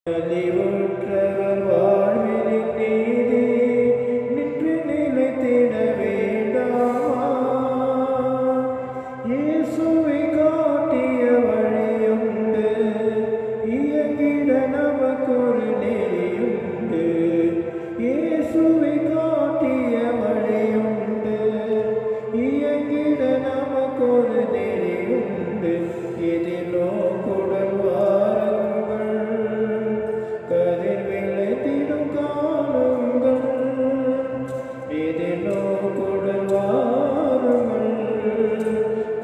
அழிவுற்றவர் வாழ்வினில் நீதி நின்று நிலைத்திட வேண்டாமா? இயேசுவை காட்டிய வழியுண்டு, இயங்கிட நமக்கொரு நெறியுண்டு. இயேசுவை காட்டிய வழியுண்டு, இயங்கிட நமக்கொரு நெறியுண்டு. இதிலோ குடல் கதிர் விளைத்திடும் காணுங்கள், இதிலோ குடல் வாருங்கள்.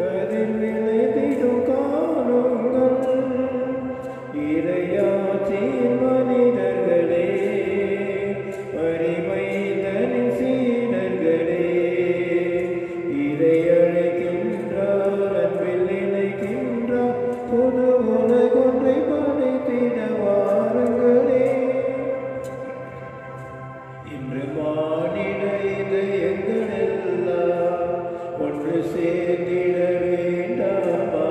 கதிர் விளைத்திடும் காணுங்கள். இறையாட்சியின் மனிதர்களே, வரிமைதனின் சீடர்களே, இறை அழைக்கின்றார், அன்பில் இணைக்கின்றார். புது உலகொன்றை படைத்திட வாருங்களே. இன்று மானிட இதயங்களெல்லாம் ஒன்று சேர்ந்திட வேண்டாமா?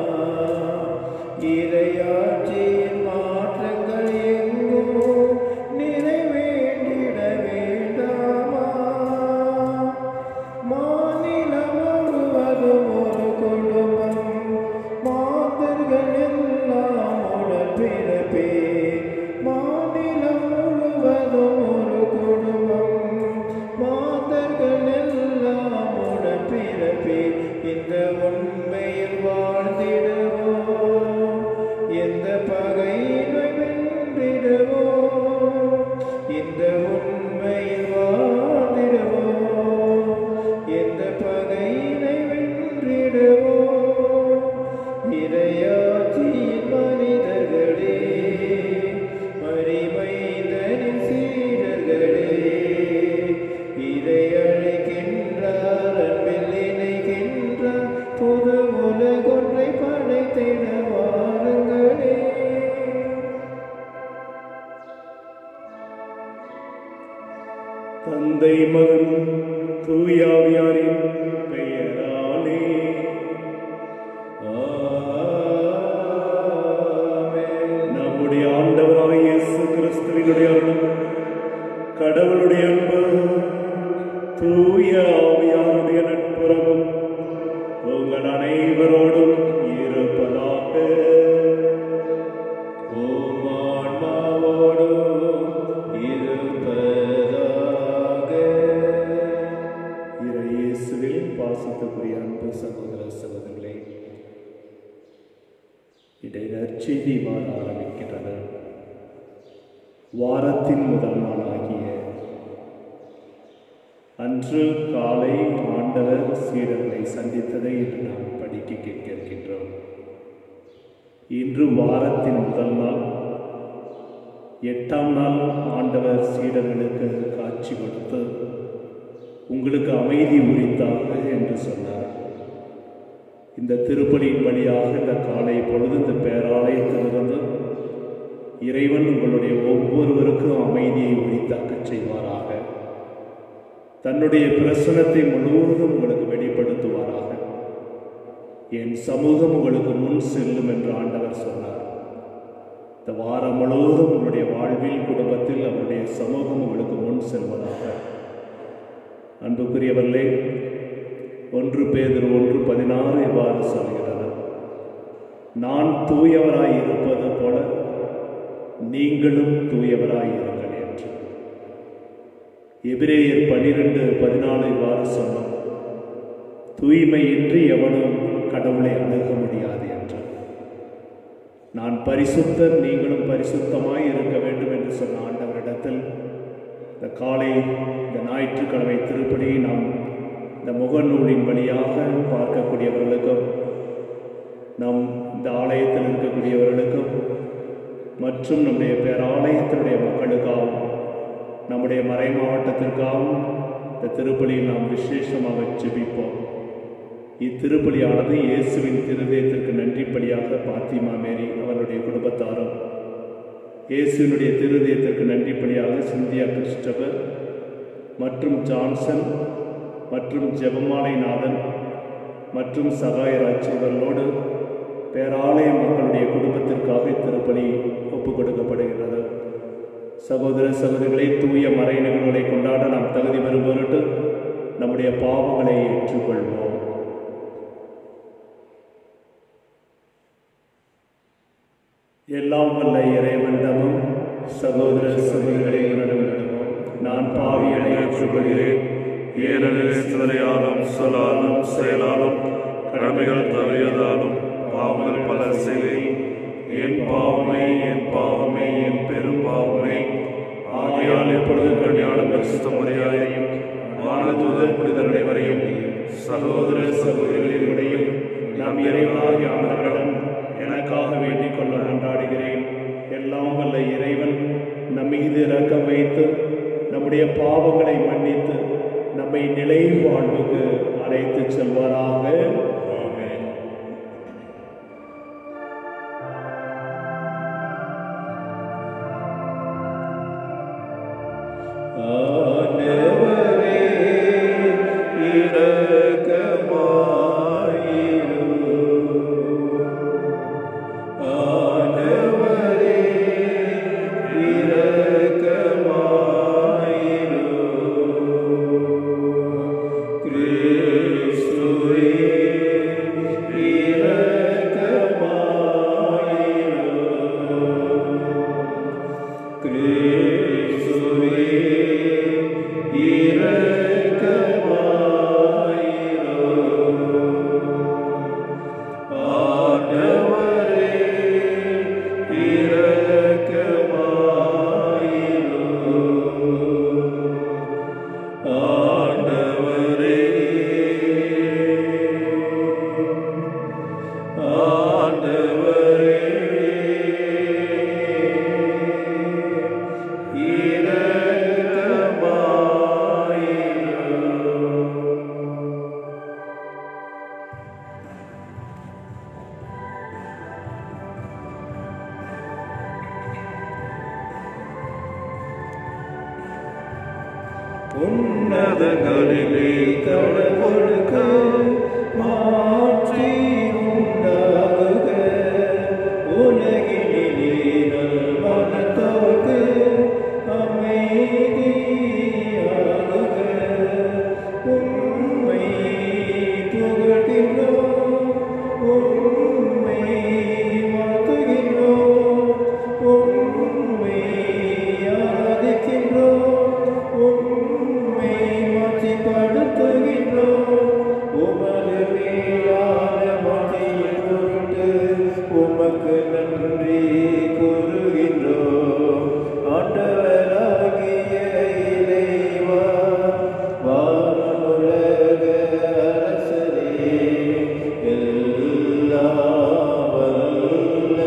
இறையாட்சியின் மாற்றங்கள் எங்கும் நிறைவேண்டிட வேண்டாமா? மாநிலம் முழுவதும் ஒரு குடும்பம், மாந்தர்கள் எல்லாம் உடன்பிறப்பே. மாநிலம் முழுவதும் ஒரு குடும்பம், மாந்தர்கள் எல்லாம் உடன்பிறப்பே. இந்த உண்மையில் வாழ்ந்திடுவோம், எந்த பகையினை வென்றிடுவோம். இந்த உண்மையில் வாழ்ந்திடுவோம், எந்த பகையினை வென்றிடுவோம். இறையாட்சியின் மனிதர்களே, மரிமைதனின் சீடர்களே, இறை அழைக்கின்றார், அன்பில் இணைக்கின்றார். புது உலகொன்றை படைத்திட வாருங்களே. தந்தை மகன் தூயாவியாரின் பெயராலே ஆமென். நம்முடைய ஆண்டவராகிய இயேசு கிறிஸ்துவினுடைய அருளும் கடவுளுடைய அன்பு தூய ஆவியாருடைய நட்புறவும் உங்கள் அனைவரோடும் இருப்பதாக. உம் ஆன்மாவோடும் இருப்பதாக. இறை இயேசுவில் பாசத்துக்குரிய அன்பு சகோதர சகோதரிகளே, இதை நற்செய்தி வார ஆரம்பிக்கிறது. வாரத்தின் முதல் நாளாகிய அன்று காலை ஆண்டவர் சீடர்களை சந்தித்ததை இன்று நாம் படிக்க கேட்க இருக்கின்றோம். இன்று வாரத்தின் முதல் நாள், 8ஆம் நாள் ஆண்டவர் சீடர்களுக்கு காட்சி கொடுத்து உங்களுக்கு அமைதி உரித்தாக என்று சொன்னார். இந்த திருப்பலியின் வழியாக இந்த காலை பொழுது இந்த பேராலயத்திலிருந்து இறைவன் உங்களுடைய ஒவ்வொருவருக்கும் அமைதியை உரித்தாக்கச் செய்வாராக. தன்னுடைய பிரசனத்தை முழுவதும் உங்களுக்கு வெளிப்படுத்துவாராக. என் சமூகம் உங்களுக்கு முன் செல்லும் என்று ஆண்டவர் சொன்னார். இந்த வாரம் முழுவதும் உங்களுடைய வாழ்வில், குடும்பத்தில் அவருடைய சமூகம் உங்களுக்கு முன் செல்வதாக. அன்புக்குரியவர்களே, 1 பேதுரு 1:16 இவ்வாறு சொல்கிறது: நான் தூயவராய் இருப்பது போல நீங்களும் தூயவராய் இருங்கள் என்று. எபிரேயர் 12:14 இவ்வாறு சொன்னார்: தூய்மையின்றி எவனும் கடவுளை அணுக முடியாது என்று. நான் பரிசுத்தர், நீங்களும் பரிசுத்தமாய் இருக்க வேண்டும் என்று சொன்ன ஆண்டவரிடத்தில் இந்த காலை, இந்த ஞாயிற்றுக்கிழமை திருப்பலியை நாம் இந்த முகநூலின் வழியாக பார்க்கக்கூடியவர்களுக்கும், நம் இந்த ஆலயத்தில் இருக்கக்கூடியவர்களுக்கும் மற்றும் நம்முடைய பேராலயத்தினுடைய மக்களுக்காகவும், நம்முடைய மறை மாவட்டத்திற்காகவும் இந்த திருப்பலியில் நாம் விசேஷமாக ஜெபிப்போம். இத்திருப்பலியானது இயேசுவின் திருதயத்திற்கு நன்றிப்பலியாக பாத்திமா மேரி அவருடைய குடும்பத்தாரும், இயேசுவினுடைய திருதயத்திற்கு நன்றிப்பலியாக சிந்தியா கிறிஸ்டபர் மற்றும் ஜான்சன் மற்றும் ஜெபமாலைநாதன் மற்றும் சகாயராஜ் இவர்களோடு பேராலய மக்களுடைய குடும்பத்திற்காக திருப்பலி ஒப்புக் கொடுக்கப்படுகிறது. சகோதர சகோதரிகளை தூய மறைநூலை கொண்டாட நாம் தகுதி பெறும் பொருட்டு நம்முடைய பாவங்களை ஏற்றுக்கொள்வோம். எல்லாம் வல்ல இறைவனிடமும் சகோதர சகோதரிகளிடமும் நான் பாவிகளை ஏற்றுக்கொள்கிறேன். ஏனெனில் சிந்தனையாலும் சொல்லாலும் செயலாலும் கடமைகள் தவறியதாலும் பாவங்கள் பல செய்தேன். என் பாவமே என் பெரும் பாவமே. ஆகையால் எப்பொழுது கல்யாண பரிசுத்த முறையாயும் வானதூதர் புனிதர் அனைவரையும் சகோதர சகோதரிகளையும் நம் இறைவனாகிய ஆண்டவரிடம் எனக்காக வேண்டிக் கொள்ள கொண்டாடுகிறேன். எல்லாம் வல்ல இறைவன் நம் மீது இரக்கம் வைத்து நம்முடைய பாவங்களை மன்னித்து நம்மை நிலை வாழ்வுக்கு அழைத்து செல்வாராக. உன்னதங்களிலே கடவுளுக்கு மாற்றி உண்டாகுக. உலகினிலே நல்மனத்தோர்க்கு அமைதியாகுக. உம்மை புகழ்கின்றோம், உம்மை வாழ்த்துகின்றோம், உம்மை ஆராதிக்கின்றோம், உம்மை மாட்சிப்படுத்துகின்றோம். உமது மேலான மாட்சியின் பொருட்டு உமக்கு நன்றி கூறுகின்றோம். ஆண்டவராகிய இறைவா, வானுலக அரசரே, எல்லாம் வல்ல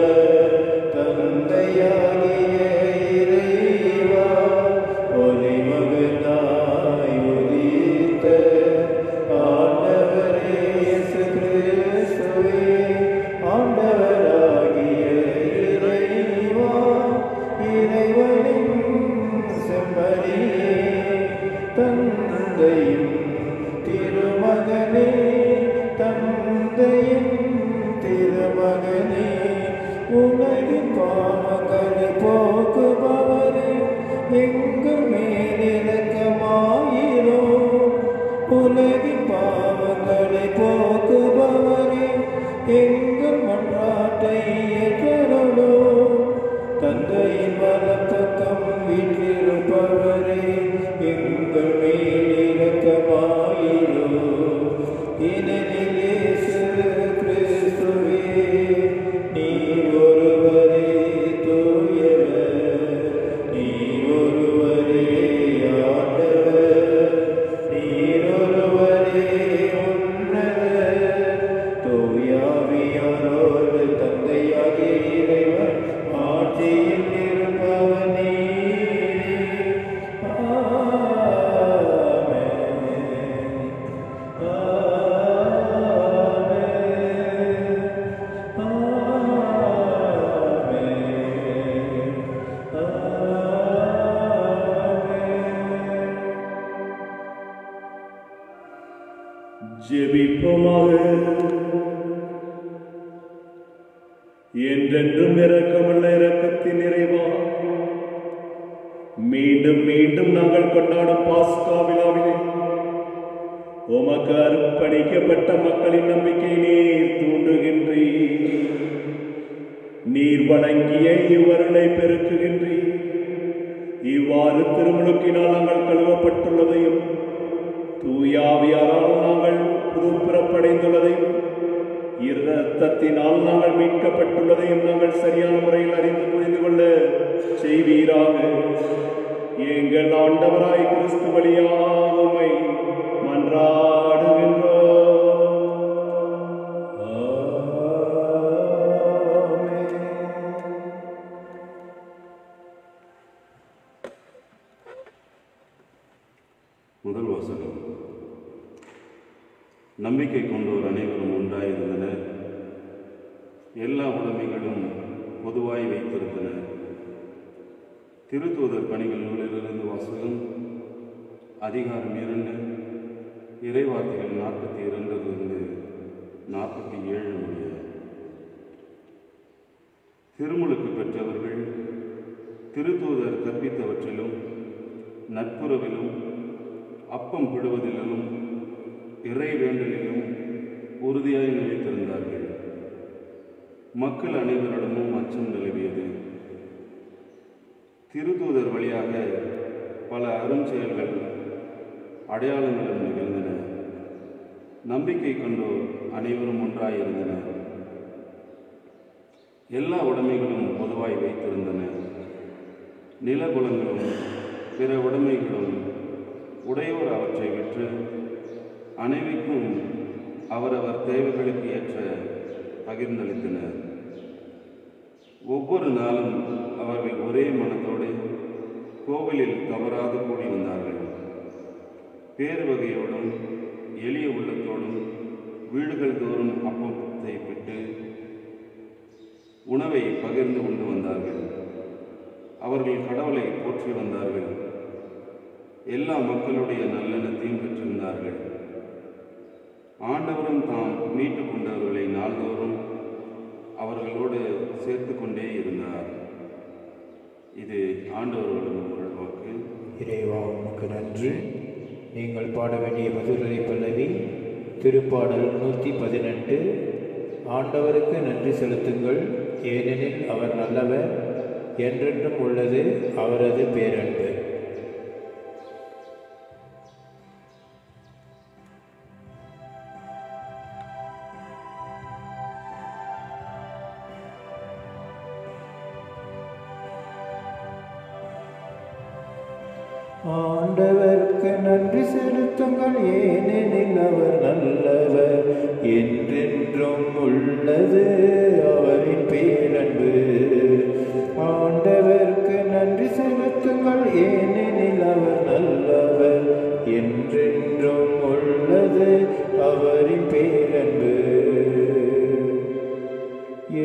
தந்தையாகிய இறைவா, ஒரே மகனாய் உதித்த ஆண்டவரே இயேசு கிறிஸ்துவே, ஆண்டவராகிய இறைவா, இறைவனின் செம்மறியே, தந்தையின் திருமகனே, தந்தையின் திருமகனே, உலகின் பாவங்களை போக்குபவரே, எங்கள் மேல் இரக்கமாயிரும். உலகின் பாவங்களை போக்குபவரே, எங்கள் மன்றாட்டை ஏற்றருளும். தந்தையின் வலப்பக்கம் வீற்றிருப்பவரே, எங்கள் மேல் இரக்கமாயிரும். ஏனெனில் இயேசு கிறிஸ்துவே, நீர் ஒருவரே தூயவர், நீர் ஒருவரே ஆண்டவர், நீர் ஒருவரே உன்னதர். தூய ஆவியாரோடு தந்தையாகிய இறைவன் ஆட்சியில் இருப்பவர் நீரே. ஜெபிப்போமாக. என்றென்றும் இரக்கமுள்ள இரக்கத்தின் நிறைவா, மீண்டும் மீண்டும் நாங்கள் கொண்டாடும் பாஸ்கா விழாவிலே உமக்கு அர்ப்பணிக்கப்பட்ட மக்களின் நம்பிக்கை நீர் தூண்டுகின்றீர். நீர் வழங்கிய இவ்வருளை பெருக்குகின்றீர். இவ்வாறு திருமுழுக்கினால் நாங்கள் கழுவப்பட்டுள்ளதையும் தூயாவியாரால் நாங்கள் புதுப்பிறப்படைந்துள்ளதையும் இரத்தத்தினால் நாங்கள் மீட்கப்பட்டுள்ளதையும் நாங்கள் சரியான முறையில் அறிந்து புரிந்து கொள்ள செய்வீராக. எங்கள் ஆண்டவராய் கிறிஸ்து வழியாக உம்மை மன்றாடுகின்றோம். முதல் வாசகம். நம்பிக்கை கொண்டோர் அனைவரும் ஒன்றாயிருந்தனர். எல்லா உடைமைகளும் பொதுவாய் வைத்திருந்தனர். திருத்தூதர் பணிகள் நூலிலிருந்து வாசகம். அதிகாரம் 2, இறைவார்த்தைகள் 42 47 முடிய. திருமுழுக்கு பெற்றவர்கள் திருத்தூதர் கற்பித்தவற்றிலும் நட்புறவிலும் அப்பம் பிடுவதிலும் இறை வேண்டலிலும் உறுதியாய் நிலைத்திருந்தார்கள். மக்கள் அனைவரிடமும் அச்சம் நிலவியது. திருத்தூதர் வழியாக பல அருஞ்செயல்கள் அடையாளங்களும் நிகழ்ந்தன. நம்பிக்கை கொண்டோர் அனைவரும் ஒன்றாயிருந்தனர். எல்லா உடைமைகளும் பொதுவாய் வைத்திருந்தன. நிலகுலங்களும் பிற உடைமைகளும் உடையோர் அவற்றை விற்று அனைவருக்கும் அவரவர் தேவைகளுக்கு ஏற்ற பகிர்ந்தளித்தனர். ஒவ்வொரு நாளும் அவர்கள் ஒரே மனத்தோடு கோவிலில் தவறாது கூடி வந்தார்கள். பேறு வகையோடும் எளிய உள்ளத்தோடும் வீடுகள் தோறும் அப்பத்தை பெற்று உணவை பகிர்ந்து கொண்டு வந்தார்கள். அவர்கள் கடவுளை போற்றி வந்தார்கள். எல்லா மக்களுடைய நல்லெண்ணத்தையும் பெற்றிருந்தார்கள். ஆண்டவரும் தாம் மீட்டு கொண்டவர்களை நாள்தோறும் அவர்களோடு சேர்த்து கொண்டே இருந்தார். இது ஆண்டவர்களும் வாக்கு. இறைவா உமக்கு நன்றி. நீங்கள் பாட வேண்டிய மதுரை பல்லவி திருப்பாடல் 118. ஆண்டவருக்கு நன்றி செலுத்துங்கள், ஏனெனில் அவர் நல்லவர், என்றென்றும் உள்ளது அவரது பேரன்பு. ஆண்டவருக்கு நன்றி செலுத்துங்கள், ஏனெனில் அவர் நல்லவர், என்றென்றும் உள்ளது அவரின் பேரன்பு. ஆண்டவருக்கு நன்றி செலுத்துங்கள், ஏனெனில் அவர் நல்லவர், என்றென்றும் உள்ளது அவரின் பேரன்பு.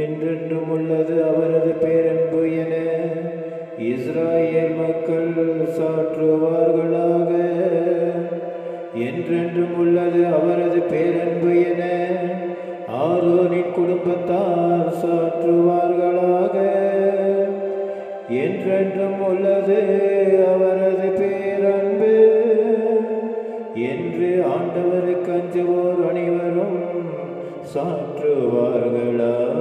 என்றென்றும் உள்ளது அவரது பேரன்பு என இஸ்ராயேல் மக்கள் சாற்றுவார்களாக. என்றென்றும் உள்ளது அவரது பேரன்பு என ஆரோனின் குடும்பத்தார் சாற்றுவார்களாக. என்றென்றும் உள்ளது அவரது பேரன்பு என்று ஆண்டவருக்கு அஞ்சுவோர் அனைவரும் சாற்றுவார்களாக.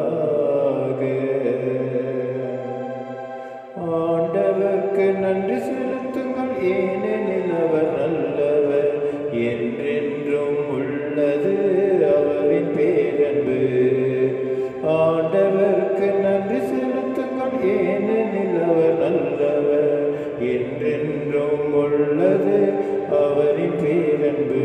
ஆண்டவருக்கு நன்றி செலுத்துங்கள், ஏனெனில் அவர் நல்லவர், என்றென்றும் உள்ளது அவரின் பேரன்பு. ஆண்டவருக்கு நன்றி செலுத்துங்கள், ஏனெனில் அவர் நல்லவர், என்றென்றும் உள்ளது அவரின் பேரன்பு.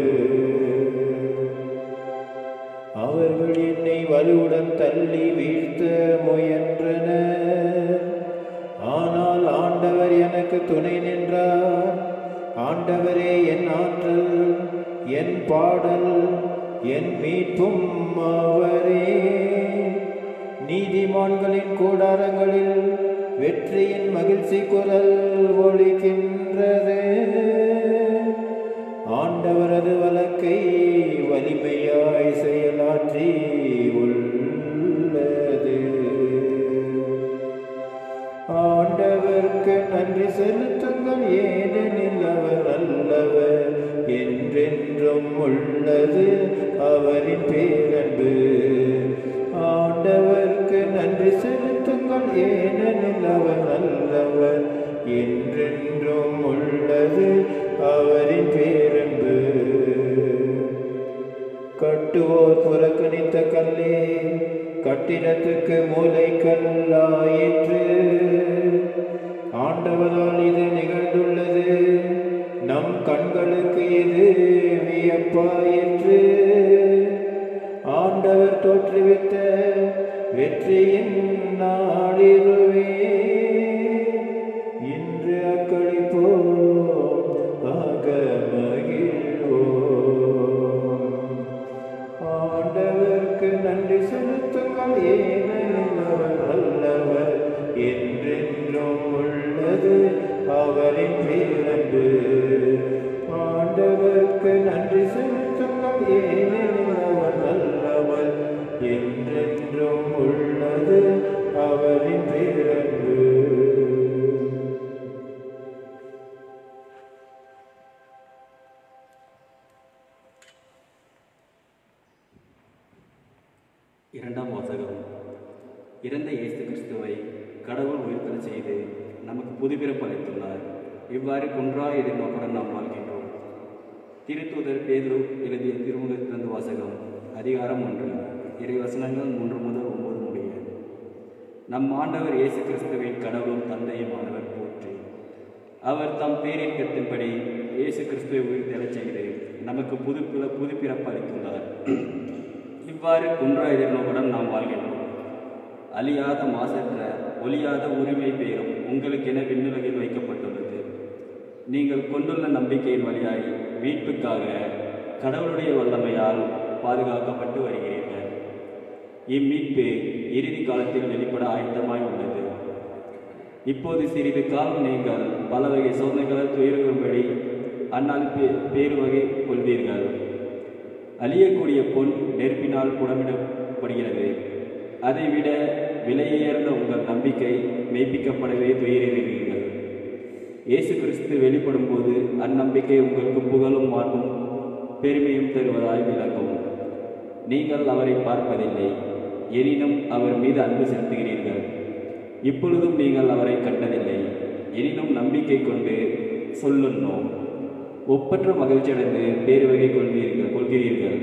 அவர்கள் என்னை வலுவுடன் தள்ளி வீழ்த்த முயன்றனர், ஆனால் ஆண்டவர் எனக்கு துணை நின்றார். ஆண்டவரே என் ஆற்றல், என் பாடல், என் மீட்பும் அவரே. நீதிமான்களின் கூடாரங்களில் வெற்றியின் மகிழ்ச்சி குரல் ஒலிக்கின்றது. ஆண்டவரது வழக்கை வலிமையாய் செயலாற்றி உள்ளது. ஆண்டவருக்கு நன்றி செலுத்துங்கள், உள்ளது அவரின் பேரன்பு. ஆண்டவருக்கு நன்றி செலுத்துங்கள், ஏனெனில் அவர் நல்லவர். என்றென்றும் உள்ளது அவரின் பேரன்பு. கட்டுவோர் புறக்கணித்த கல்லே கட்டிடத்துக்கு மூலைக்கல்லாயிற்று. ஆண்டவரால் இது நிகழ்ந்துள்ளது, நம் கண்களுக்கு இது வியப்பாயிற்று. ஆண்டவர் தோற்றுவித்த வெற்றியின் நாளிதுவே. இன்று அக்களிப்போம், ஆக மகிழ்வோம். ஆண்டவருக்கு நன்றி செலுத்துங்கள், ஏனெனில் அவர் நல்லவர். என்றென்றும் உள்ளது அவரின் பேரன்பு. ஆண்டவருக்கு நன்றி செலுத்துங்கள், ஏனெனில் அவர் நல்லவர். என்றென்றும் உள்ளது அவரின் பேரன்பு. இரண்டாம் வாசகம். இறந்த இயேசு கிறிஸ்துவை கடவுள் உயிர்த்தெழச் செய்து நமக்கு புதுப்பிறப்பு அளித்துள்ளார். இவ்வாறு குன்றா எதிர்நோக்குடன் நாம் வாழ்கின்றோம். திருத்தூதர் பேதுரு எழுதிய திருமுகத்திலிருந்து வாசகம். அதிகாரம் 1, இறைவசனங்கள் 3 முதல் 9 முடிய. நம் ஆண்டவர் இயேசு கிறிஸ்துவின் கடவுளும் தந்தையுமானவர் போற்றி. அவர் தம் பேரின்பத்தின்படி இயேசு கிறிஸ்துவை உயிர்த்தெழச் செய்து நமக்கு புதுப்பிறப்பு அளித்துள்ளார். இவ்வாறு குன்றா எதிர்நோக்குடன் நாம் வாழ்கின்றோம். அழியாத மாசற்ற ஒளியாத உரிமை பெயரும் உங்களுக்கென விண்ணுலகில் வைக்கப்பட்டுள்ளது. நீங்கள் கொண்டுள்ள நம்பிக்கையின் வழியாய் மீட்புக்காக கடவுளுடைய வல்லமையால் பாதுகாக்கப்பட்டு வருகிறீர்கள். இம்மீட்பு இறுதி காலத்தில் வெளிப்பட ஆயத்தமாய் உள்ளது. இப்போது சிறிது காலம் நீங்கள் பல வகை சோதனைகளால் துயரும்படி அந்நாள் பேருவகை கொள்வீர்கள். அழியக்கூடிய பொன் நெருப்பினால் புடமிடப்படுகிறது. அதைவிட விலையுயர்ந்த உங்கள் நம்பிக்கை மெய்ப்பிக்கப்படவே துயருகிறீர்கள். இயேசு கிறிஸ்து வெளிப்படும் போது அந்நம்பிக்கை உங்களுக்கு புகழும் மாண்பும் பெருமையும் தருவதாய் விளங்கும். நீங்கள் அவரை பார்ப்பதில்லை, எனினும் அவர் மீது அன்பு செலுத்துகிறீர்கள். இப்பொழுதும் நீங்கள் அவரை கண்டதில்லை, எனினும் நம்பிக்கை கொண்டு சொல்லுன்னோம். ஒப்பற்ற மகிழ்ச்சியடைந்து பேருவகை கொள்கிறீர்கள்.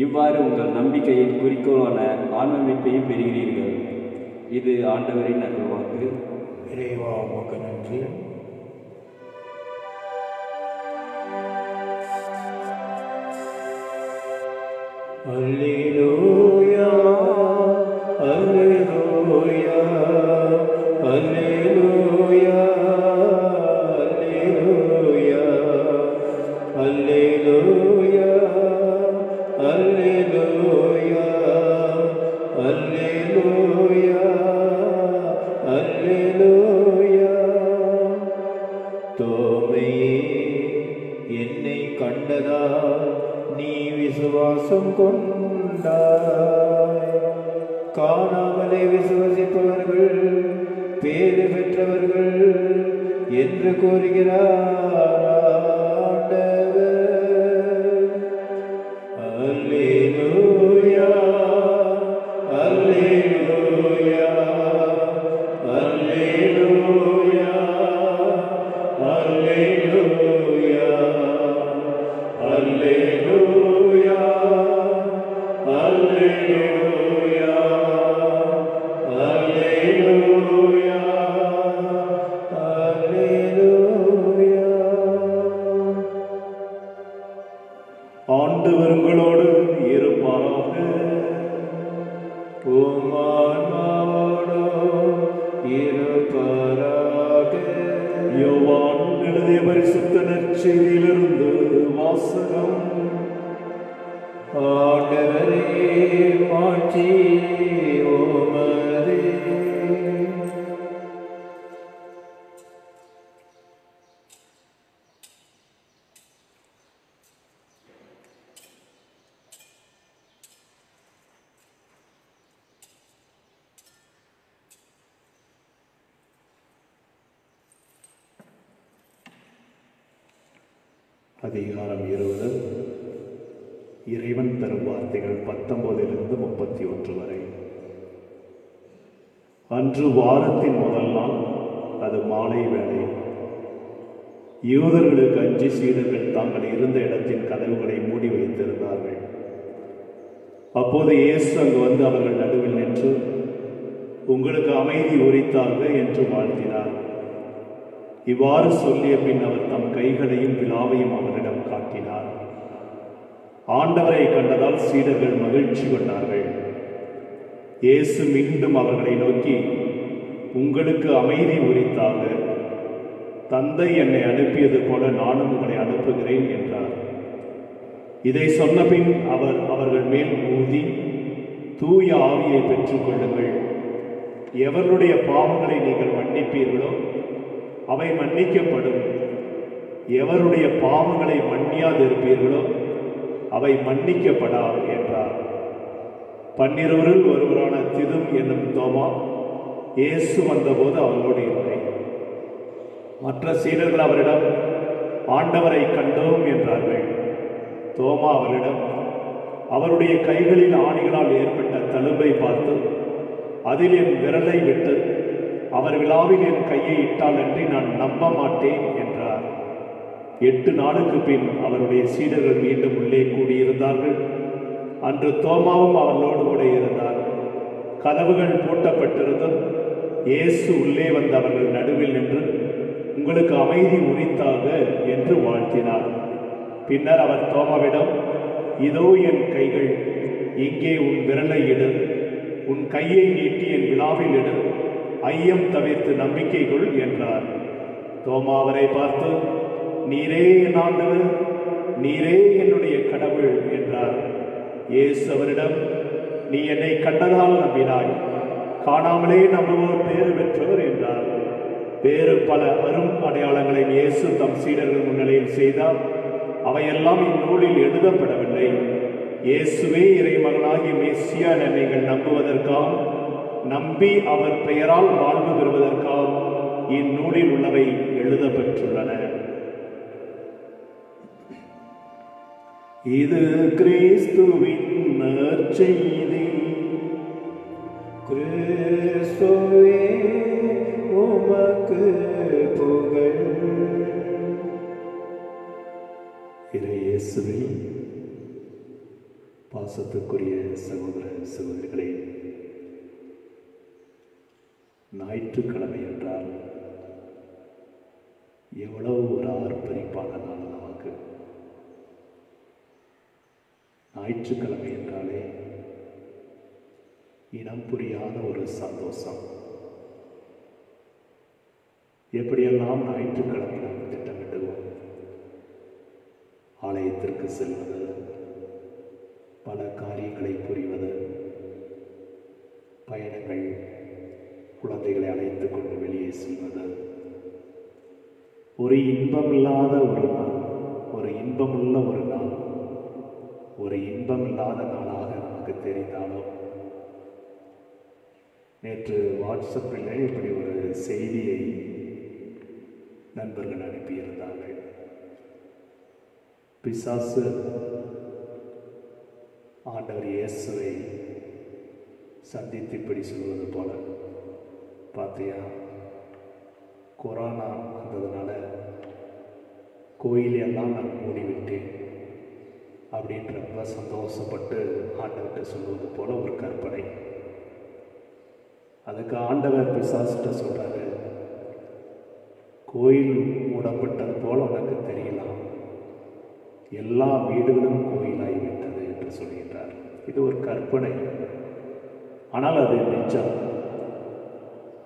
இவ்வாறு உங்கள் நம்பிக்கையின் குறிக்கோளான ஆன்மீட்பையும் பெறுகிறீர்கள். இது ஆண்டவரின் அருள்வாக்கு. இறைவா உமக்கு நன்றி. அல்லேலூயா, அல்லேலூயா, அல்லேலூயா, அல்லேலூயா, அல்லேலூயா, அல்லேலூயா, அல்லேலூயா, அல்லேலூயா. தோமையே, என்னை கண்டதால் நீ விசுவாசம் கொண்டாய். காணாமலே விசுவசிப்பவர்கள் பேறு பெற்றவர்கள் என்று கூறுகிறார் ஆண்டவர். அல்லேலூயா, அல்லேலூயா, அல்லேலூயா, அல்லேலூயா, அல்லேலூயா, அல்லேலூயா, அல்லேலூயா, அல்லேலூயா. ஆண்டவர் உங்களோடு இருப்பாராக. உம் ஆன்மாவோடும் இருப்பாராக. யோவான் எழுதிய பரிசுத்த நற்செய்தியிலிருந்து வாசகம். ஆண்டவரே, மாட்சி உமதே. அதிகாரம் 20. இறைவன் தரும் வார்த்தைகள் 19 31 வரை. அன்று வாரத்தின் முதல் நாள், அது மாலை வேளை. யூதர்களுக்கு அஞ்சி சீடர்கள் தாங்கள் இருந்த இடத்தின் கதவுகளை மூடி வைத்திருந்தார்கள். அப்போது இயேசு அங்கு வந்து அவர்கள் நடுவில் நின்று, உங்களுக்கு அமைதி உரித்தாக என்று வாழ்த்தினார். இவ்வாறு சொல்லிய பின் அவர் தம் கைகளையும் விலாவையும் அவரிடம் காட்டினார். ஆண்டவரை கண்டதால் சீடர்கள் மகிழ்ச்சி கொண்டார்கள். இயேசு மீண்டும் அவர்களை நோக்கி, உங்களுக்கு அமைதி உரித்தாக, தந்தை என்னை அனுப்பியது போல நானும் உங்களை அனுப்புகிறேன் என்றார். இதை சொன்ன பின் அவர் அவர்கள் மேல் ஊதி, தூய ஆவியை பெற்றுக் கொள்ளுங்கள். எவருடைய பாவங்களை நீங்கள் மன்னிப்பீர்களோ அவை மன்னிக்கப்படும். எவருடைய பாவங்களை மன்னியாதிருப்பீர்களோ அவை மன்னிக்கப்படா என்றார். 12 ஒருவரான திதும் என்னும் தோமா இயேசு வந்தபோது அவர்களோடு இல்லை. மற்ற சீடர்கள் அவரிடம், ஆண்டவரை கண்டோம் என்றார்கள். தோமா அவரிடம், அவருடைய கைகளில் ஆணிகளால் ஏற்பட்ட தழும்பை பார்த்து அதில் என் விரலை விட்டு அவர் விழாவில் என் கையை இட்டால் அன்றி நான் நம்ப மாட்டேன் என்றார். 8 நாளுக்கு பின் அவருடைய சீடர்கள் மீண்டும் உள்ளே கூடியிருந்தார்கள். அன்று தோமாவும் அவர்களோடு கூட இருந்தார். கதவுகள் பூட்டப்பட்டிருந்தும் இயேசு உள்ளே வந்த அவர்கள் நடுவில் நின்று, உங்களுக்கு அமைதி உரித்தாக என்று வாழ்த்தினார். பின்னர் அவர் தோமாவிடம், இதோ என் கைகள், இங்கே உன் விரலை இடு, உன் கையை நீட்டி என் விழாவில் இடு, ஐயம் தவிர்த்து நம்பிக்கை கொள் என்றார். தோமா அவரை பார்த்து, நீரே என் ஆண்டவர், நீரே என்னுடைய கடவுள் என்றார். இயேசு அவரிடம், நீ என்னை கண்டதால் நம்பினாய், காணாமலே நம்புவோர் பேறு பெற்றோர் என்றார். வேறு பல அரும் அடையாளங்களை இயேசு தம் சீடர்கள் முன்னிலையில் செய்தார். அவையெல்லாம் இந்நூலில் எழுதப்படவில்லை. இயேசுவே இறைமகனாகிய மெசியா என நீங்கள் நம்புவதற்காக, நம்பி அவர் பெயரால் வாழ்வு பெறுவதற்காக இந்நூலில் உள்ளவை எழுதப்பெற்றுள்ளன. இது கிறிஸ்துவின் நற்செய்தி. கிறிஸ்துவே உமக்கு புகழ். இயேசுவில் பாசத்துக்குரிய சகோதர சகோதரிகளே, ஞாயிற்றுக்கிழமை என்றால் எவ்வளவு ஒரு ஆர்ப்பரிப்பான நாள் நமக்கு. ஞாயிற்றுக்கிழமை என்றாலே இனம் புரியாத ஒரு சந்தோஷம். எப்படியெல்லாம் ஞாயிற்றுக்கிழமை நாம் திட்டமிடுவோம். ஆலயத்திற்கு செல்வது, பல காரியங்களை புரிவது, பயணங்கள், குழந்தைகளை அழைத்து கொண்டு வெளியே செல்வது, ஒரு இன்பமில்லாத ஒரு நாள், ஒரு இன்பமுள்ள ஒரு நாள், ஒரு இன்பமில்லாத நாளாக நமக்கு தெரிந்தாலும், நேற்று வாட்ஸ்அப்பில் இப்படி ஒரு செய்தியை நண்பர்கள் அனுப்பியிருந்தார்கள். பிசாசு ஆண்டவர் இயேசுவை சந்தித்து இப்படி சொல்வது போல, பார்த்தியா, கொரோனா வந்ததுனால கோயிலெல்லாம் நான் மூடிவிட்டேன் அப்படின்னு ரொம்ப சந்தோஷப்பட்டு ஆண்டவர்கிட்ட சொல்வது போல ஒரு கற்பனை. அதுக்கு ஆண்டவர் பிசாசிட்ட சொல்றாரு, கோயில் மூடப்பட்டது போல உனக்கு தெரியலாம், எல்லா வீடுகளும் கோயிலாகிவிட்டது என்று சொல்கின்றார். இது ஒரு கற்பனை, ஆனால் அது நிஜம்.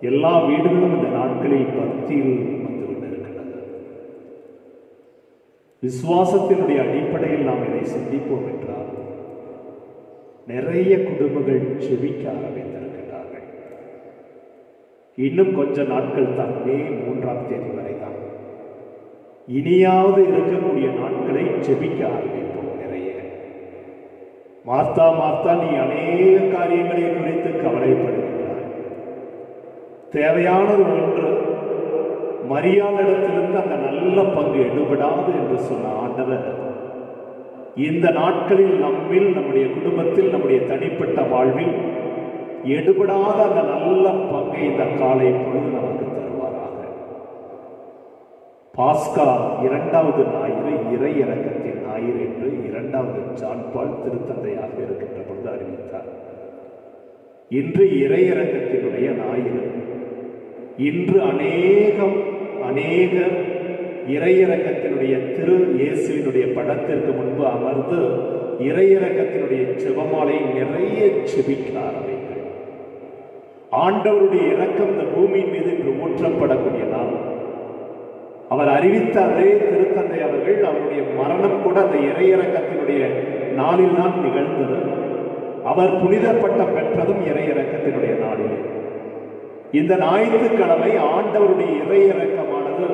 எல்லா வீடுகளும் இந்த நாட்களில் பக்தியில் வந்து கொண்டிருக்கிறது. விசுவாசத்தினுடைய அடிப்படையில் நாம் இதை சிந்திப்போம் என்றால், நிறைய குடும்பங்கள் செபிக்க ஆரம்பித்திருக்கிறார்கள். இன்னும் கொஞ்ச நாட்கள் தான், மே 3ஆம் தேதி வரை தான். இனியாவது இருக்கக்கூடிய நாட்களை செபிக்க ஆரம்பிப்போம். நிறைய மார்த்தா மார்த்தா, நீ அநேக காரியங்களை குறித்து கவலைப்படுகிறாய். தேவையானது ஒன்று, மரியாளிடத்திலிருந்து அந்த நல்ல பங்கு எடுபடாது என்று சொன்ன ஆண்டவர் இந்த நாட்களில் நம்மில், நம்முடைய குடும்பத்தில், நம்முடைய தனிப்பட்ட வாழ்வில் எடுபடாத அந்த நல்ல பங்கை இந்த காலை பொழுது நமக்கு தருவாராக. பாஸ்கா 2வது ஞாயிறு இறை இறக்கத்தின் ஞாயிறு என்று 2வது ஜான் பால் திருத்தந்தையாக இருக்கின்ற பொழுது அறிவித்தார். இன்று இறை இறக்கத்தினுடைய ஞாயிறு. இன்று அநேகர் இறையிறக்கத்தினுடைய திரு இயேசுவினுடைய படத்திற்கு முன்பு அமர்ந்து இறையிறக்கத்தினுடைய ஜெபமாலை நிறைய ஜெபிக்க ஆரம்பிங்கள். ஆண்டவருடைய இரக்கம் இந்த பூமியின் மீது இன்று ஊற்றப்படக்கூடிய நாள். அவர் அறிவித்த அதே திருத்தந்தை அவர்கள் அவருடைய மரணம் கூட அந்த இறையிறக்கத்தினுடைய நாளில் தான் நிகழ்ந்தது. அவர் புனித பட்டம் பெற்றதும் இறையிறக்கத்தினுடைய நாளில். இந்த ஞாயிற்றுக்கிழமை ஆண்டவருடைய இறையிறக்கமானது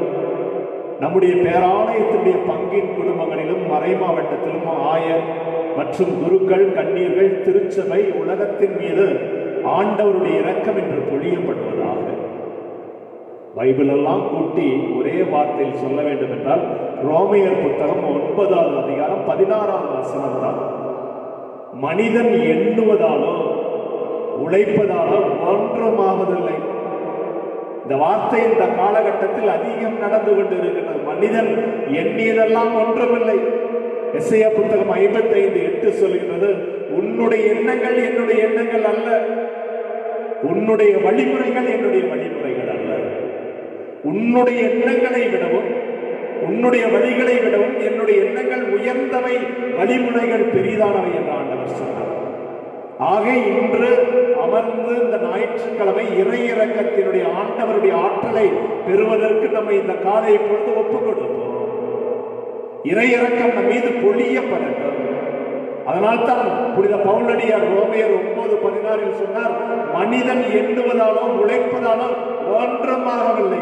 நம்முடைய பேராலயத்தினுடைய பங்கின் குடும்பங்களிலும் மறை மாவட்டத்திலும் ஆயர் மற்றும் குருக்கள், கண்ணீர்கள், திருச்சபை உலகத்தின் மீது ஆண்டவருடைய இரக்கம் என்று பொழியப்படுவதாக. பைபிள் எல்லாம் கூட்டி ஒரே வார்த்தையில் சொல்ல வேண்டும் என்றால் ரோமையர் புத்தகம் 9வது அதிகாரம் 16வது வசனம் தான். மனிதன் எண்ணுவதாலோ உழைப்பதாலோ ஒன்றுமாவதில்லை. இந்த வார்த்தை இந்த காலகட்டத்தில் அதிகம் நடந்து கொண்டிருக்கிறது. மனிதன் எண்ணியதெல்லாம் ஒன்றுமில்லை. எசையா புத்தகம் 55:8 சொல்கிறது, உன்னுடைய எண்ணங்கள் என்னுடைய எண்ணங்கள் அல்ல, உன்னுடைய வழிமுறைகள் என்னுடைய வழிமுறைகள் அல்ல. உன்னுடைய எண்ணங்களை விடவும் உன்னுடைய வழிகளை விடவும் என்னுடைய எண்ணங்கள் உயர்ந்தவை, வழிமுறைகள் பெரிதானவை என்று ஆண்டவர் சொன்னார். ஆக இன்று அமர்ந்து இந்த ஞாயிற்றுக்கிழமை இறை இறக்கத்தினுடைய ஆண்டவருடைய ஆற்றலை பெறுவதற்கு நம்ம இந்த காலை பொழுது ஒப்புக் கொடுப்போம். இறை இறக்கம் நம் மீது பொழியப்படட்டும். அதனால்தான் புனித பவுலடியார் ரோமையர் 9:16 சொன்னார், மனிதன் எண்ணுவதாலோ உழைப்பதாலோ ஒன்றுமாகவில்லை.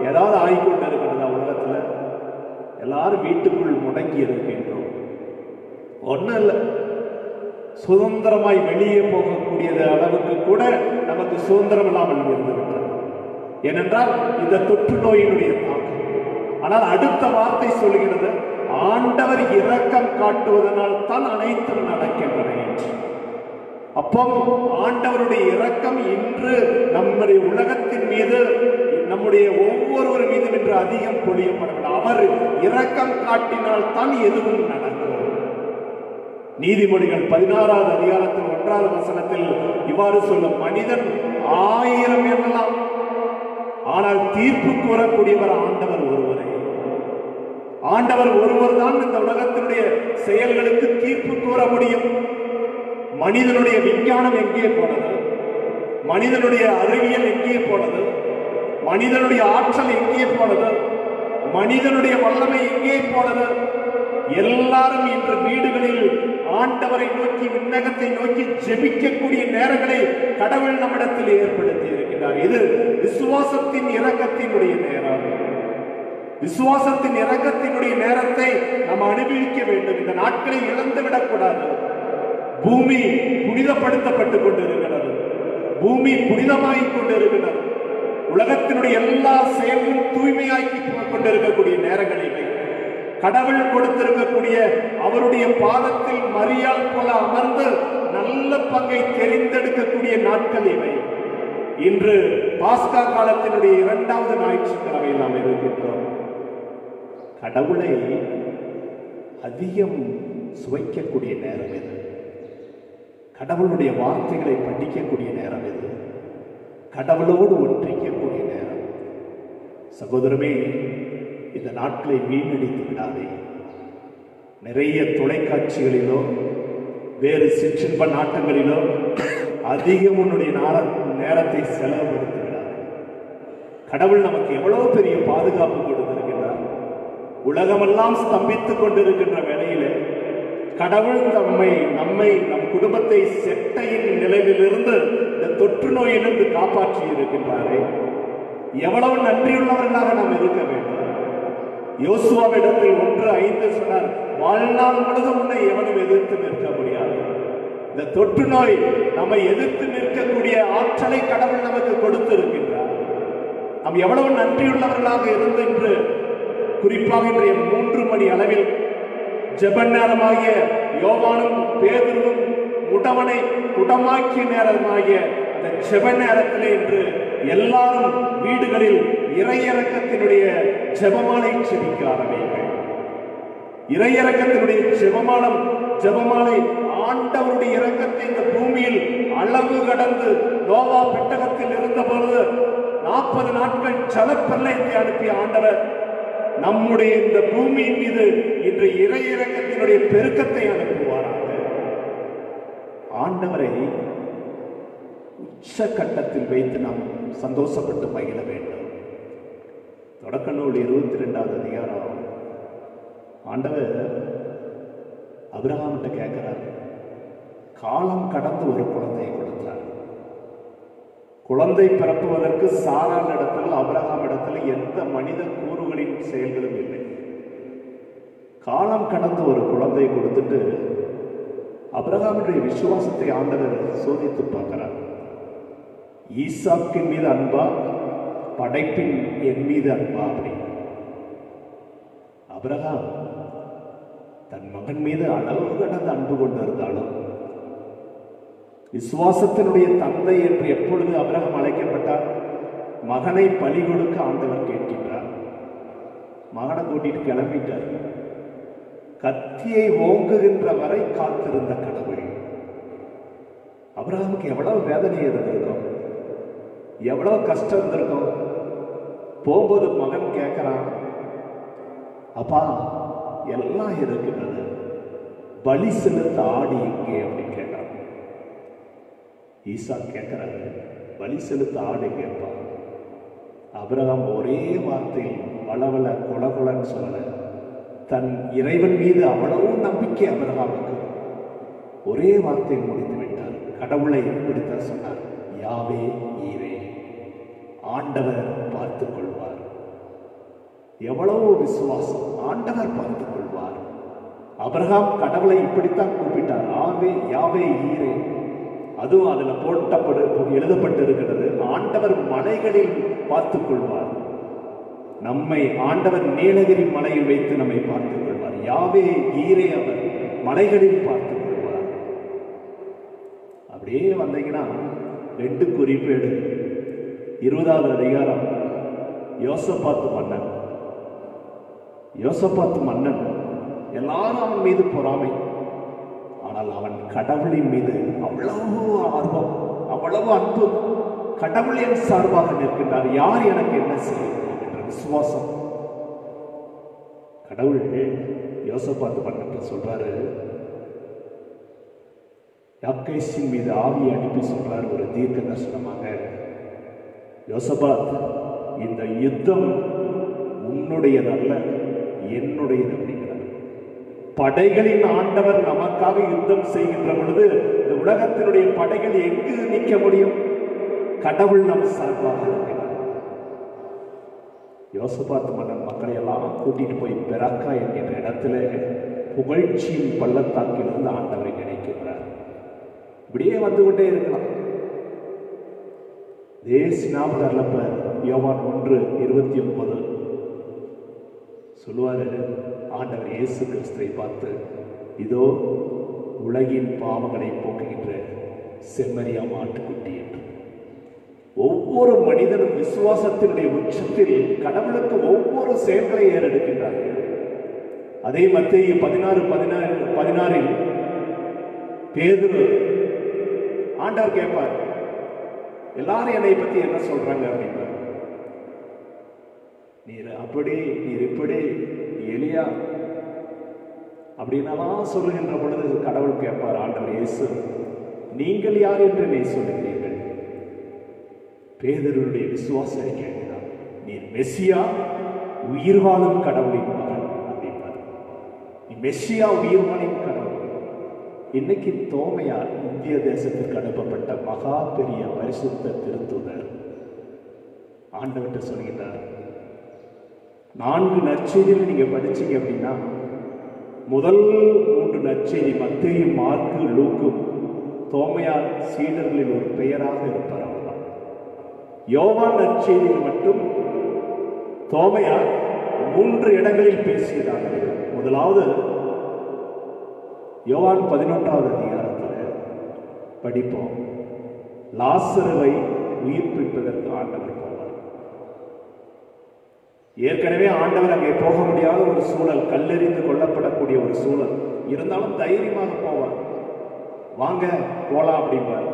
ஏதாவது ஆகிக்கொண்டு இருக்கிறதா உலகத்துல? எல்லாரும் வீட்டுக்குள் முடங்கி இருக்கின்றோம். ஒன்னும் இல்லை, சுதந்திரமாய் வெளியே போகக்கூடியது அளவுக்கு கூட நமக்கு சுதந்திரம் இல்லாமல் இருந்துவிட்டது. ஏனென்றால் இந்த தொற்று நோயினுடைய தாக்கம். ஆனால் அடுத்த வார்த்தை சொல்கிறது, ஆண்டவர் இரக்கம் காட்டுவதனால் தான் அனைத்தும் நடக்கின்றன என்று. அப்போ ஆண்டவருடைய இரக்கம் இன்று நம்முடைய உலகத்தின் மீது, நம்முடைய ஒவ்வொருவர் மீதும் இன்று அதிகம் பொழியப்படவில்லை. அவர் இரக்கம் காட்டினால் தான் எதுவும் நடக்கும். நீதிமொழிகள் 16வது அதிகாரத்தில் 1வது வசனத்தில் இவ்வாறு சொல்லும், மனிதன் 1000 எண்ணலாம், ஆனால் தீர்ப்பு கூறக்கூடியவர் ஆண்டவர் ஒருவரே. ஆண்டவர் ஒருவர் தான் இந்த உலகத்தினுடைய செயல்களுக்கு தீர்ப்பு கூற முடியும். மனிதனுடைய விஞ்ஞானம் எங்கே போனது? மனிதனுடைய அறிவியல் எங்கே போனது? மனிதனுடைய ஆற்றல் எங்கே போனது? மனிதனுடைய வல்லமை எங்கே போனது? எல்லாரும் இன்று வீடுகளில் ஆண்டவரை நோக்கி, விண்ணகத்தை நோக்கி ஜெபிக்கக்கூடிய நேரங்களை கடவுள் நம்மிடத்தில் ஏற்படுத்தி இருக்கிறார். இது விசுவாசத்தின் இரக்கத்தினுடைய நேரம். விசுவாசத்தின் இரக்கத்தினுடைய நேரத்தை நாம் அனுபவிக்க வேண்டும். இந்த நாட்களை இழந்துவிடக் கூடாது. பூமி புனிதப்படுத்தப்பட்டுக் கொண்டிருக்கிறது. பூமி புனிதமாகிக் கொண்டிருக்கிறது. உலகத்தினுடைய எல்லா செயல்களும் தூய்மையாக்கி கொண்டிருக்கக்கூடிய நேரங்களில் கடவுள் கொடுத்திருக்கக்கூடிய அவருடைய பாதத்தில் மரியாள் போல அமர்ந்து நல்ல பங்கை தெரிந்தெடுக்கக்கூடிய நாட்கள் இவை. இன்று பாஸ்கா காலத்தினுடைய 2வது ஞாயிற்றுக்கிழமையில் நாம் இருக்கின்றோம். கடவுளை அதிகம் சுவைக்கக்கூடிய நேரம் இது. கடவுளுடைய வார்த்தைகளை படிக்கக்கூடிய நேரம் இது. கடவுளோடு ஒன்றிக்கக்கூடிய நேரம். சகோதரமே, இந்த நாட்களை வீணடித்து விடாதே. நிறைய தொலைக்காட்சிகளிலோ வேறு சிற்றின்ப நாட்டங்களிலோ அதிகம் உன்னுடைய நேரத்தை செலவுபடுத்தி விடாதே. கடவுள் நமக்கு எவ்வளவு பெரிய பாதுகாப்பு கொடுத்திருக்கிறார். உலகமெல்லாம் ஸ்தம்பித்துக் கொண்டிருக்கின்ற வேளையிலே கடவுள் நம்மை நம் குடும்பத்தை செட்டையின் நிலையிலிருந்து இந்த தொற்று நோயிலிருந்து காப்பாற்றி இருக்கின்றாரே. எவ்வளவு நன்றியுள்ளவர்களாக நாம் இருக்க வேண்டும். யோசுவாவிடத்தில் 1:5 சொன்னார், வாழ்நாள் முழுதும் உன்னை எவனும் எதிர்த்து நிற்க முடியாது. இந்த தொற்று நோய் நம்மை எதிர்த்து நிற்கக்கூடிய ஆற்றலை கடவுள் நமக்கு கொடுத்திருக்கின்றார். நாம் எவ்வளவு நன்றியுள்ளவர்களாக இருந்து இன்று குறிப்பாக இன்றைய 3 மணி அளவில் ஜெப நேரமாகிய யோவானும் பேதுருவும் உடவனை குடமாக்கிய நேரமாகிய அந்த ஜெப நேரத்திலே என்று எல்லாரும் வீடுகளில் இறையிறக்கத்தினுடைய ஜெபமாலை செபிக்க ஆரம்பிங்கள். இறையிறக்கத்தினுடைய ஜெபமாலை ஆண்டவருடைய இரக்கத்தை இந்த பூமியில் அளவு கடந்து நோவா பெட்டகத்தில் இருந்தபோது 40 நாட்கள் ஜலப்பிரளயத்தை அனுப்பிய ஆண்டவர் நம்முடைய இந்த பூமியின் மீது இன்று இறையிறக்கத்தினுடைய பெருக்கத்தை அனுப்புவாராக. ஆண்டவரை உச்சகட்டத்தில் வைத்து நாம் சந்தோஷப்பட்டு மகிழ வேண்டும். தொடக்க நூல் 22வது அதிகாரம் ஆண்டவர் அபிரகாமிட்ட கேட்கிறார். காலம் கடந்து ஒரு குழந்தையை கொடுத்தார். குழந்தை பிறப்புவதற்கு சாராள் இடத்துல அபிரகாம் இடத்துல எந்த மனித கூறுகளின் செயல்களும் இல்லை. காலம் கடந்து ஒரு குழந்தையை கொடுத்துட்டு அபிரகாமுடைய விசுவாசத்தை ஆண்டவர் சோதித்து பார்க்கிறார். ஈசாக்கின் மீது அன்பா, படைப்பின் என் மீது அன்பா அப்படின்னு. அபிரகாம் தன் மகன் மீது அளவு கடந்த அன்பு கொண்டிருந்தாலும் விசுவாசத்தினுடைய தந்தை என்று எப்பொழுது அபிரகாம் அழைக்கப்பட்டார்? மகனை பலி கொடுக்க ஆண்டவர் கேட்கின்றார். மகனை கூட்டிட்டு கிளம்பிட்டார். கத்தியை ஓங்குகின்ற வரை காத்திருந்த கடவுள். அபிரகாமுக்கு எவ்வளவு வேதனை இருந்திருக்கும், எவ்வளவு கஷ்டம் இருந்திருக்கும். போகும்போது மகன் கேட்கிறான், அப்பா எல்லாம் இருக்கிறது, பலி செலுத்த ஆடி எங்கே அப்படின்னு கேட்கிறான். ஈசா கேட்கிறாரு, பலி செலுத்த ஆடு கேட்பா. அபிரகாம் ஒரே வார்த்தையில் வளவள குலகுலன்னு சொல்லல, தன் இறைவன் மீது அவ்வளவு நம்பிக்கை அபிரகாமுக்கு ஒரே வார்த்தையில் முடித்து விட்டார். கடவுளை பிடித்தார், சொன்னார், யாவே ஈரே, ஆண்டவர் பார்த்துக் கொள்வார். எவ்வளவு விசுவாசம், ஆண்டவர் பார்த்துக் கொள்வார். அபிரகாம் கடவுளை இப்படித்தான் கூப்பிட்டார், யாவே ஈரே. அதுவும் அதுல எழுதப்பட்டு இருக்கிறது, ஆண்டவர் மலைகளில் பார்த்துக் கொள்வார். நம்மை ஆண்டவர் நீலகிரி மலையில் வைத்து நம்மை பார்த்துக் கொள்வார். யாவே ஈரே, அவர் மலைகளில் பார்த்துக் கொள்வார். அப்படியே வந்தீங்கன்னா 2 குறிப்பேடு 20வது அதிகாரம். யோசபாத்து மன்னன் எல்லாரும் அவன் மீது பொறாமை. ஆனால் அவன் கடவுளின் மீது அவ்வளவு ஆர்வம், அவ்வளவு அன்பு. கடவுள் என் சார்பாக நிற்கின்றார், யார் எனக்கு என்ன செய்யும் என்ற விசுவாசம். கடவுள் யோசபாத்து மன்னன் சொல்றாரு, யாக்கேசின் மீது ஆவியை அனுப்பி சொல்றாரு ஒரு தீர்க்க தரிசனமாக, யோசபாத், இந்த யுத்தம் உன்னுடையதல்ல, என்னுடையது அப்படிங்கிறார். படைகளின் ஆண்டவர் நமக்காக யுத்தம் செய்கின்ற பொழுது இந்த உலகத்தினுடைய படைகள் எங்கு நிற்க முடியும்? கடவுள் நம் சார்பாக இருக்கிறார். யோசபாத் மன்னன் மக்களை எல்லாம் கூட்டிட்டு போய் பெராக்கா என்கின்ற இடத்துல புகழ்ச்சியின் பள்ளத்தாக்கிலிருந்து ஆண்டவரை நினைக்கின்றார். இப்படியே வந்து கொண்டே இருக்கலாம். தேசினாபகர்லப்ப யோவான் 1:29 சொல்லுவாரு, ஆண்டவர் இயேசு கிறிஸ்துவை பார்த்து, இதோ உலகின் பாவங்களை போக்குகின்ற செம்மறியா ஆட்டுக்குட்டி என்று. ஒவ்வொரு மனிதனும் விசுவாசத்தினுடைய உச்சத்தில் கடவுளுக்கு ஒவ்வொரு செயல்களை ஏறெடுக்கின்றார்கள். அதே மத்தேயு 16:16 பேதுரு ஆண்டவர் கேட்பார், எல்லாரும் என்னை பத்தி என்ன சொல்றாங்க அப்படின்னா, நீர் அப்படி, நீர் இப்படி, எலியா அப்படின்னலாம் சொல்லுகின்ற பொழுது கடவுள் கேட்பார், ஆண்டவர் இயேசு, நீங்கள் யார் என்று நீ சொல்லுகிறீர்கள்? பேதுருடைய விசுவாசம் கேட்கிறார், நீர் மெசியா, உயிர் வாழும் கடவுளின் மகன் அப்படின்னார். நீ மெசியா, உயிர் வாழும் கடவுள். இன்னைக்கு தோமையார் இந்திய தேசத்திற்கு அனுப்பப்பட்ட மகா பெரிய பரிசுத்த திருத்தூதர் ஆண்டவர்கிட்ட சொல்கிறார், 4 நற்செய்தியில் நீங்க படிச்சீங்க அப்படின்னா, முதல் 3 நற்செய்தி மத்தேயு, மார்க்கு, லூக்கு, தோமையார் சீடர்களில் ஒரு பெயராக இருப்பார். அவர்தான். யோவான் நற்செய்தியில் மட்டும் தோமையார் 3 இடங்களில் பேசியதாக. முதலாவது யோவான் 11வது அதிகாரத்தில் படிப்போம். லாசருவை உயிர்ப்பிப்பதற்கு ஆண்டவர் போவார். ஏற்கனவே ஆண்டவர் அங்கே போக முடியாத ஒரு சூழல், கல்லெறிந்து கொல்லப்படக்கூடிய ஒரு சூழல் இருந்தாலும் தைரியமாக போவார். வாங்க போலாம் அப்படிம்பார்.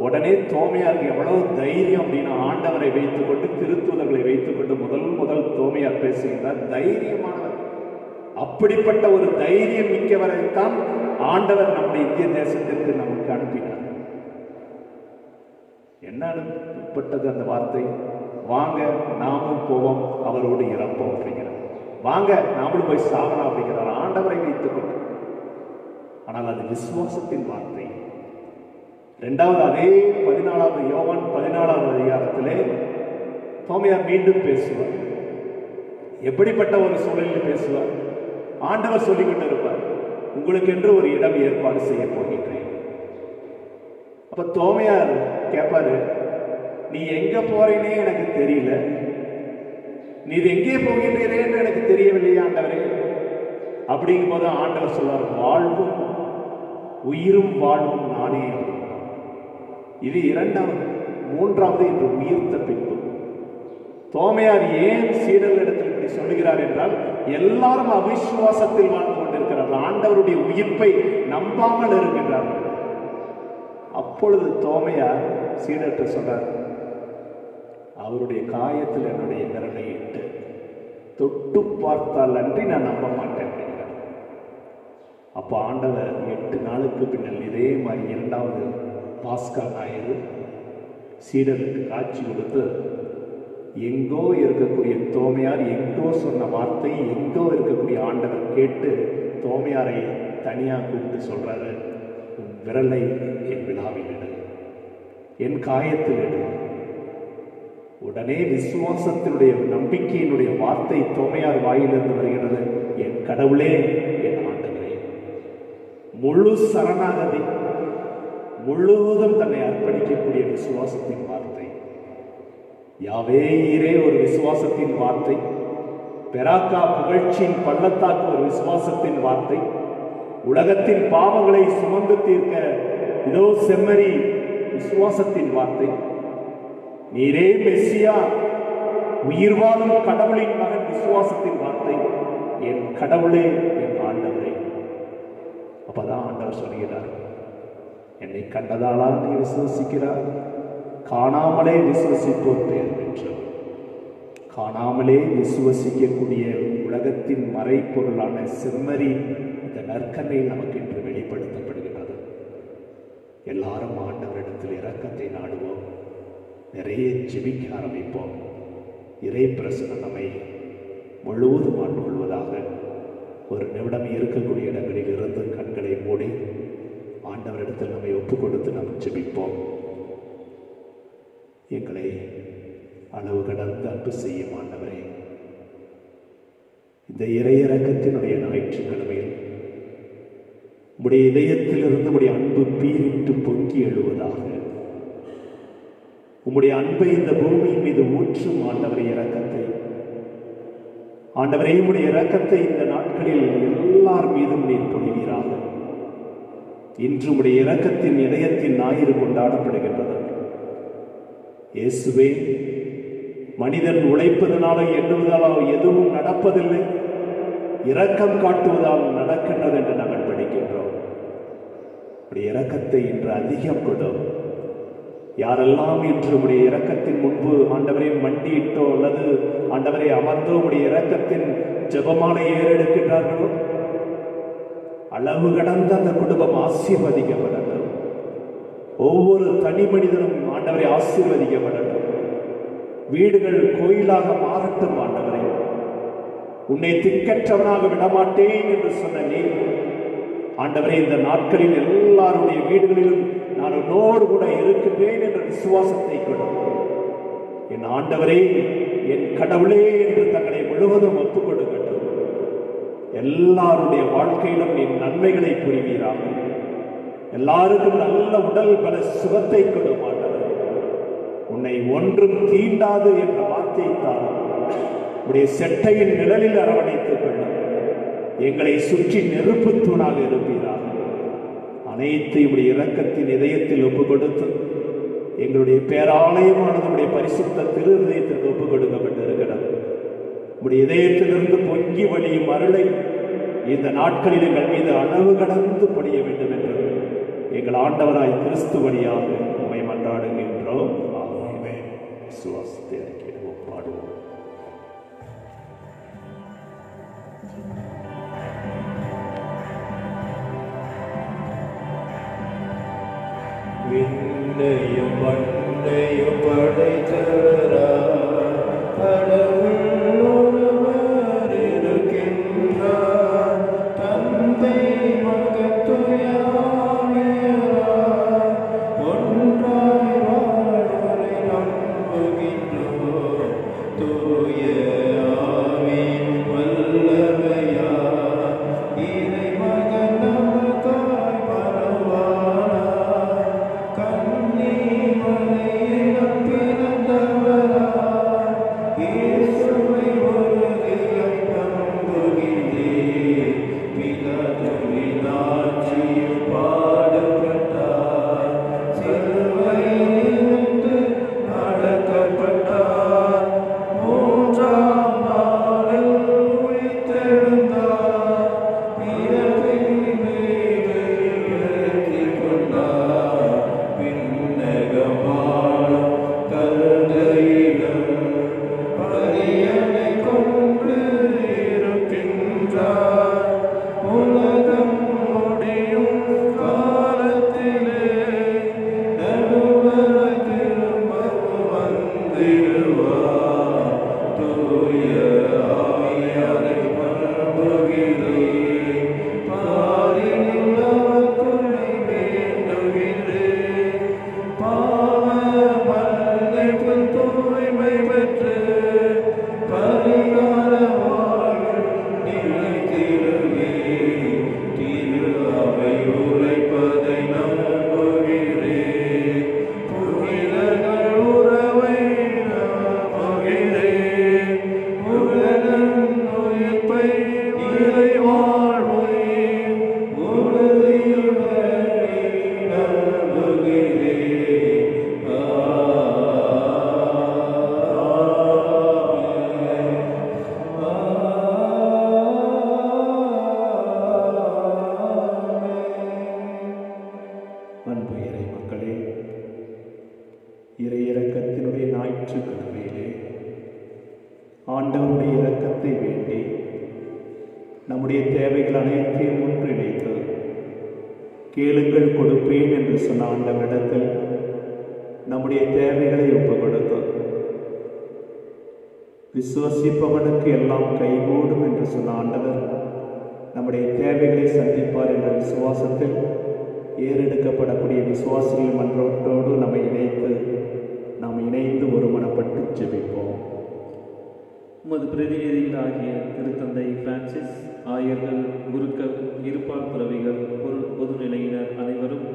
உடனே தோமையாருக்கு எவ்வளவு தைரியம் அப்படின்னா, ஆண்டவரை வைத்துக்கொண்டு திருத்துதர்களை வைத்துக்கொண்டு முதல் தோமையார் பேசுகின்றார். தைரியமானவர். அப்படிப்பட்ட ஒரு தைரியம் மிக்கவரைத்தான் ஆண்டவர் நம்முடைய இந்திய தேசத்திற்கு நமக்கு அனுப்பினார். என்ன அனுப்பப்பட்டது அந்த வார்த்தை? வாங்க நாமும் போவோம், அவரோடு இறப்போம் அப்படிங்கிறார். வாங்க நாமளும் போய் சாகலாம் அப்படிங்கிறார் ஆண்டவரை வைத்துக்கொண்டு. ஆனால் அது விசுவாசத்தின் வார்த்தை. இரண்டாவது அதே 14வது யோவான் 14வது அதிகாரத்திலே தோமையார் மீண்டும் பேசுவார். எப்படிப்பட்ட ஒரு சூழலில் பேசுவார்? ஆண்டவர் சொல்லிக் கொண்டிருப்பார், உங்களுக்கு என்று ஒரு இடம் ஏற்பாடு செய்ய போகின்றேன். அப்ப தோமையார் கேட்பாரு, நீ எங்க போறேனே எனக்கு தெரியல, நீர் எங்கே போகின்றீரே என்று எனக்கு தெரியவில்லையே ஆண்டவரே. அப்படிங்கும் போது ஆண்டவர் சொல்வார், வாழ்வும் உயிரும் வாழ்வும் நானே. இது இரண்டாவது. மூன்றாவது என்று உயிர்த்த பின்பு தோமையார் ஏன் சீடர்களிடத்தில் இப்படி சொல்லுகிறார் என்றால், எல்லாரும் அவிசுவாசத்தில் வாழ்ந்து கொண்டிருக்கிறார்கள், ஆண்டவருடைய உயிர்ப்பை நம்பாமல் இருக்கின்றார்கள். அப்பொழுது தோமையார் சீடர்கிட்ட சொல்றார், அவருடைய காயத்தில் என்னுடைய விரலை இட்டு தொட்டு பார்த்தால் அன்றி நான் நம்ப மாட்டேன் அப்படிங்கிறார். அப்போ ஆண்டவர் 8 நாளுக்கு பின்னால் இதே மாதிரி இரண்டாவது பாஸ்கா ஞாயிறு சீடருக்கு காட்சி கொடுத்து, எங்கோ இருக்கக்கூடிய தோமையார் எங்கோ சொன்ன வார்த்தை எங்கோ இருக்கக்கூடிய ஆண்டவர் கேட்டு தோமையாரை தனியாக கூப்பிட்டு சொல்றாரு, விரலை என் விழாவில் இடு, என் காயத்தில் இடு. உடனே விசுவாசத்தினுடைய நம்பிக்கையினுடைய வார்த்தை தோமையார் வாயிலிருந்து வருகிறது, என் கடவுளே, என் ஆண்டவரே. முழு சரணாகதி, முழுவதும் தன்னை அர்ப்பணிக்கக்கூடிய விசுவாசத்தின் வார்த்தை. யாவே ஈரே ஒரு விசுவாசத்தின் வார்த்தை. பெராக்கா புகழ்ச்சியின் பள்ளத்தாக்கு ஒரு விசுவாசத்தின் வார்த்தை. உலகத்தின் பாவங்களை சுமந்து தீர்க்க இதோ செம்மறி விசுவாசத்தின் வார்த்தை. நீரே மெஸ்ஸியா, உயிர் வாழும் கடவுளின் மகன் விசுவாசத்தின் வார்த்தை. என் கடவுளே, என் ஆண்டவரே. அப்பதான் ஆண்டவர் சொல்கிறார், என்னை கண்டதாலா நீ விசுவசிக்கிறார்? காணாமலே விசுவசிப்போர் பெயர் பெற்றவர். காணாமலே விசுவசிக்கக்கூடிய உலகத்தின் மறைப்பொருளான செம்மறி இந்த நற்கண்ணையில் நமக்கு இன்று வெளிப்படுத்தப்படுகிறது. எல்லாரும் ஆண்டவரிடத்தில் இரக்கத்தை நாடுவோம், நிறைய ஜெபிக்க ஆரம்பிப்போம். இறை பிரசன்னம் நம்மை முழுவதும் ஆட்கொள்வதாக. ஒரு நிமிடம் இருக்கக்கூடிய இடங்களில் இருந்து கண்களை மூடி ஆண்டவரிடத்தில் நம்மை ஒப்புக் கொடுத்து நாம் ஜெபிப்போம். எங்களை அளவு கடந்து அன்பு செய்யும் ஆண்டவரே, இந்த இறையிறக்கத்தினுடைய ஞாயிற்றுக்கிழமையில் உம்முடைய இதயத்திலிருந்து உம்முடைய அன்பு பீரிட்டு பொங்கி எழுவதாக. உம்முடைய அன்பை இந்த பூமியின் மீது ஊற்றும் ஆண்டவரை இரக்கத்தை. ஆண்டவரே, உம்முடைய இரக்கத்தை இந்த நாட்களில் எல்லார் மீதும் நீர் பொழிவீராக. இன்று உம்முடைய இரக்கத்தின் இதயத்தின் ஞாயிறு கொண்டாடப்படுகின்றது. இயேசுவே, மனிதன் உழைப்பதனாலோ எண்ணுவதாலோ எதுவும் நடப்பதில்லை, இரக்கம் காட்டுவதால் நடக்கின்றது என்று நாங்கள் படிக்கின்றோம். உடைய இரக்கத்தை இன்று அதிகம் கொடு. யாரெல்லாம் இன்று உடைய இரக்கத்தின் முன்பு ஆண்டவரை மண்டியிட்டோ அல்லது ஆண்டவரை அமர்ந்தோ உடைய இரக்கத்தின் ஜெபமாலை ஏறெடுக்கின்றார்களோ, அளவு கடந்த அந்த குடும்பம் ஆசீர்வதிக்கப்படட்டும். ஒவ்வொரு தனி மனிதனும் ஆண்டவரை ஆசீர்வதிக்கப்படட்டும். வீடுகள் கோயிலாக மாறட்டும். ஆண்டவரே, உன்னை திக்கற்றவனாக விடமாட்டேன் என்று சொன்ன நீர் ஆண்டவரே, இந்த நாட்களில் எல்லாருடைய வீடுகளிலும் நான் உன்னோடு கூட இருக்கின்றேன் என்ற விசுவாசத்தை கொடு. என் ஆண்டவரே, என் கடவுளே என்று தங்களை முழுவதும் ஒப்புக் கொடுக்கட்டும். எல்லாருடைய வாழ்க்கையிலும் நீ நன்மைகளை புரிவீராக. எல்லாருக்கும் நல்ல உடல் பல சுகத்தை கொடு ஆண்டவரே. உன்னை ஒன்றும் தீண்டாது என்ற வார்த்தையை தாரும். உடைய செட்டையின் நிழலில் அரவணைத்துக் கொள்ளும். எங்களை சுற்றி நெருப்பு தூணாக இருப்பீராக. அனைத்தையும் உடைய இரக்கத்தின் இதயத்தில் ஒப்பு கொடுத்து எங்களுடைய பேராலயமானது உடைய பரிசுத்த திரு இதயத்திற்கு ஒப்பு கொடுக்கப்பட்டிருக்கிறது. உடைய இதயத்திலிருந்து பொங்கி வழியும் அருளை இந்த நாட்களில் எங்கள் மீது அளவு கடந்து பொழிய வேண்டும் என்று எங்கள் ஆண்டவராய் கிறிஸ்து வழியாக உம்மை மன்றாடுகின்றோம். ஆமென். விசுவாசத்தை அறிக்கையிடுவோம், பாடுவோம். விண்ணையும் மண்ணையும் படைத்தவராய் கடவுள் ஒருவர் இருக்கின்றார். தந்தை மகன் தூய ஆவியார் ஒன்றாய் வாழ்வரை நம்புகின்றோம். தூய ஆவியின் வல்லமையார் இறைமகன் நமக்காய் மறுவானார். கன்னி மலையிடம் பிறந்தவராய் இயேசுவை ஒருகியம் நம்புகின்றேன். பிதாவின் ஆட்சியில் பாடுபட்டார், சிலுவையிலிருந்து அடக்கப்பட்டார், மூன்றாம் நாளில் உயிர்த்தெழுந்தார், பிறப்பின் மேடையில் ஏற்றிக் கொண்டார். விண்ணகம் வாழும் தந்தையிடம் பரியனை கொண்டு இருக்கின்றார். உலகம் முடியும் காலத்திலே நடுவராய் திரும்பவும் வந்திடுவார். தூய ஆவியாரை நம்புகிறேன். பாரினில் அவர் துணை வேண்டுகிறேன். பாவ மன்னிப்பில் தூய்மை பெற்று பரிகார வாழ்வில் நிலைத்திடுவேன். திரு அவை உரைப்பதை நம்புகிறேன். புனிதர்கள் உறவை நம்புகிறேன். உலகின் உயிர்ப்பை நிலை வாழ்வை உறுதியுடன் நம்புகிறேன். அன்பு இறை மக்களே, இறை இரக்கத்தினுடைய ஞாயிற்றுக்கிழமையிலே ஆண்டவருடைய இரக்கத்தை வேண்டி நம்முடைய தேவைகள் அனைத்தையும் ஒன்றிணைத்து கேளுங்கள் கொடுப்பேன் என்று சொன்ன ஆண்டவரிடத்தில் நம்முடைய தேவைகளை ஒப்புக் கொடுத்து விசுவசிப்பவனுக்கு எல்லாம் கைகூடும் என்று சொன்ன ஆண்டவர் நம்முடைய தேவைகளை சந்திப்பார் என்ற விசுவாசத்தில் ஏறெடுக்கப்படக்கூடிய விசுவாசிகள் மன்றோட்டோடு நம்மை நாம் இணைந்து ஒருமனப்பட்டு ஜெபிப்போம். உமது பிரதிநிதிகளாகிய திருத்தந்தை பிரான்சிஸ், ஆயர்கள், குருக்கள், இருப்பால் துறவிகள், பொதுநிலையினர் அனைவரும்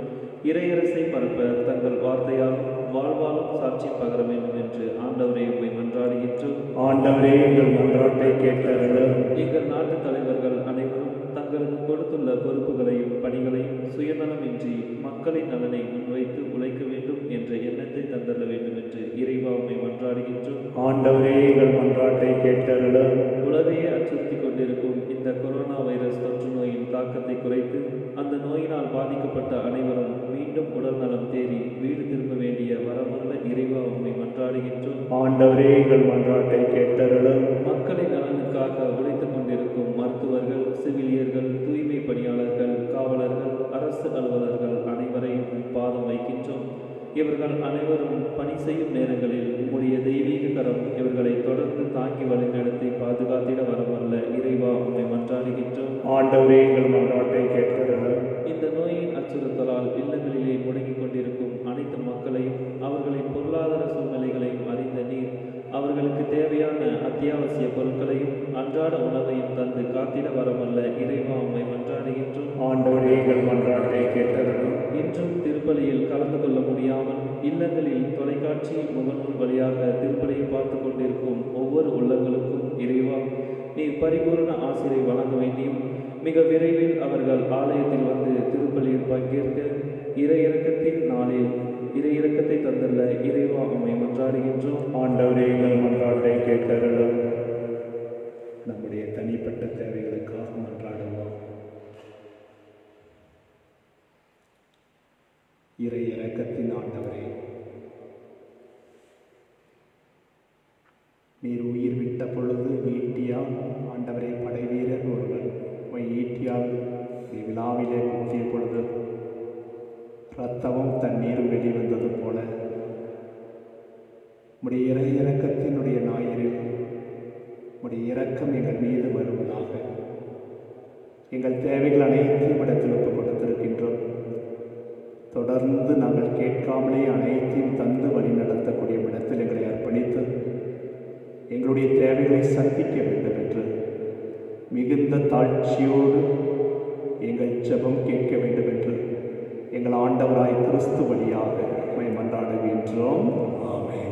இறையரசை பரப்ப தங்கள் வார்த்தையால் வாழ்வாலும் சாட்சி பகர வேண்டும் என்று ஆண்டவரை உம்மை மன்றாடுகின்றோம். ஆண்டவரே, எங்கள் மன்றாட்டை கேட்டருளும். எங்கள் நாட்டு தலைவர்கள் அனைவரும் தங்களுக்கு கொடுத்துள்ள பொறுப்புகளையும் பணிகளையும் சுயநலமின்றி மக்களின் நலனை முன்வைத்து உழைக்க வேண்டும் என்ற எண்ணத்தை தந்தர வேண்டும் என்று இறைவா உம்மை மன்றாடுகின்றோம். ஆண்டவரே, எங்கள் மன்றாட்டை கேட்டருளும். உலகையே அச்சுறுத்திக் கொண்டிருக்கும் இந்த கொரோனா வைரஸ் தொற்று நோயின் தாக்கத்தை குறைத்து அந்த நோயினால் பாதிக்கப்பட்ட அனைவரும் மீண்டும் உடல் நலம் தேறி வீடு திரும்ப வேண்டிய வரமுள்ள இறைவா உம்மை மன்றாடுகின்றோம். ஆண்டவரே, எங்கள் மன்றாட்டை கேட்டருளும். மக்களின் நலனுக்காக உழைத்துக் கொண்டிருக்கும் மருத்துவர்கள், செவிலியர்கள், தூய்மை பணியாளர்கள், காவலர்கள், அரசு அலுவலர்கள் அனைவரையும் பாதம் வைக்கின்றோம். இவர்கள் அனைவரும் பணி செய்யும் நேரங்களில் உம்முடைய தெய்வீக கரம் இவர்களை தொடர்ந்து தாங்கி வழிநடத்தி பாதுகாத்திட வரவல்ல இறைவா உம்மை மன்றாடுகின்றோம். ஆண்டவரே, எங்கள் மன்றாட்டை கேட்டருளும். இந்த நோயின் அச்சுறுத்தலால் இல்லங்களிலே முடங்கிக் கொண்டிருக்கும் அனைத்து மக்களையும் அவர்களின் பொருளாதார சூழ்நிலைகளையும் அறிந்த நீர் அவர்களுக்கு தேவையான அத்தியாவசிய பொருட்களையும் அன்றாட உணவையும் தந்து காத்திட வரவல்ல இறைவா உம்மை மன்றாடுகின்றோம். ஆண்டவரே, எங்கள் மன்றாட்டை கேட்டருளும். இன்றும் திருப்பலியில் கலந்து கொள்ள முடியாமல் இல்லங்களில் தொலைக்காட்சி முகநூல் வழியாக திருப்பலியை பார்த்து கொண்டிருக்கும் ஒவ்வொரு உள்ளங்களுக்கும் இறைவா நீர் பரிபூர்ண ஆசிரை வழங்க வேண்டியும் மிக விரைவில் அவர்கள் ஆலயத்தில் வந்து திருப்பலியில் பங்கேற்க இறை இறக்கத்தின் நாளில் இறை இறக்கத்தை தந்துள்ள இறைவா உம்மை மன்றாடுகின்றோம். ஆண்டவரே, எங்கள் மன்றாட்டை கேட்டருளும். நம்முடைய தனிப்பட்ட தேவைகளுக்காக மன்றாடுவோம். இறை இறக்கத்தின் ஆண்டவரே, நீர் உயிர் விட்ட பொழுது ஈட்டியால் ஆண்டவரை படைவீரர் ஒருவர் ஈட்டியால் விழாவிலே குத்திய பொழுது இரத்தமும் தண்ணீரும் வெளிவந்தது போல உடைய இறை இறக்கத்தினுடைய ஞாயிறில் உடைய இரக்கம் எங்கள் மீது வருவதாக. எங்கள் தேவைகள் அனைத்தையும் இடத்தில் ஒப்புக் கொடுத்திருக்கின்றோம். தொடர்ந்து நாங்கள் கேட்காமலே அனைத்தையும் தந்து வழி நடத்தக்கூடிய இடத்தில் எங்களை அர்ப்பணித்து எங்களுடைய தேவைகளை சந்திக்க வேண்டும் என்று மிகுந்த தாழ்ச்சியோடு எங்கள் ஜெபம் கேட்க வேண்டும் என்று எங்கள் ஆண்டவராய் கிறிஸ்து வழியாக உம்மை மன்றாடுகின்றோம். ஆமென்.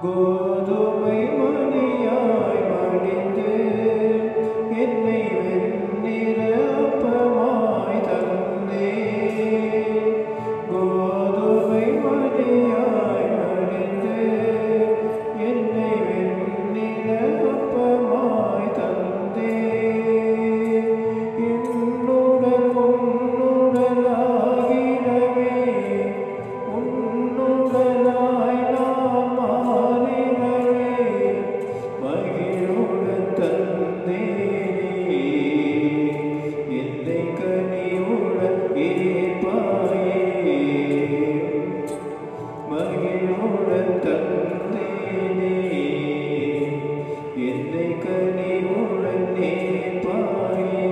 கோதுமை மணியாய் மடிந்து என்னை வெண்ணிற அப்பமாய் தந்தே. கோதுமை மணியாய் மடிந்து என்னை வெண்ணிற அப்பமாய் தந்தே. என்னுடன் உன்னுடனாகிடவே உன்னுடனாய் நான் மாறிடவே மகிழுடன் தந்தேனே. என்னை கனிவுடன் ஏற்பாயே மகிழுடன் தந்தேனே. என்னை கனிவுடன் ஏற்பாயே.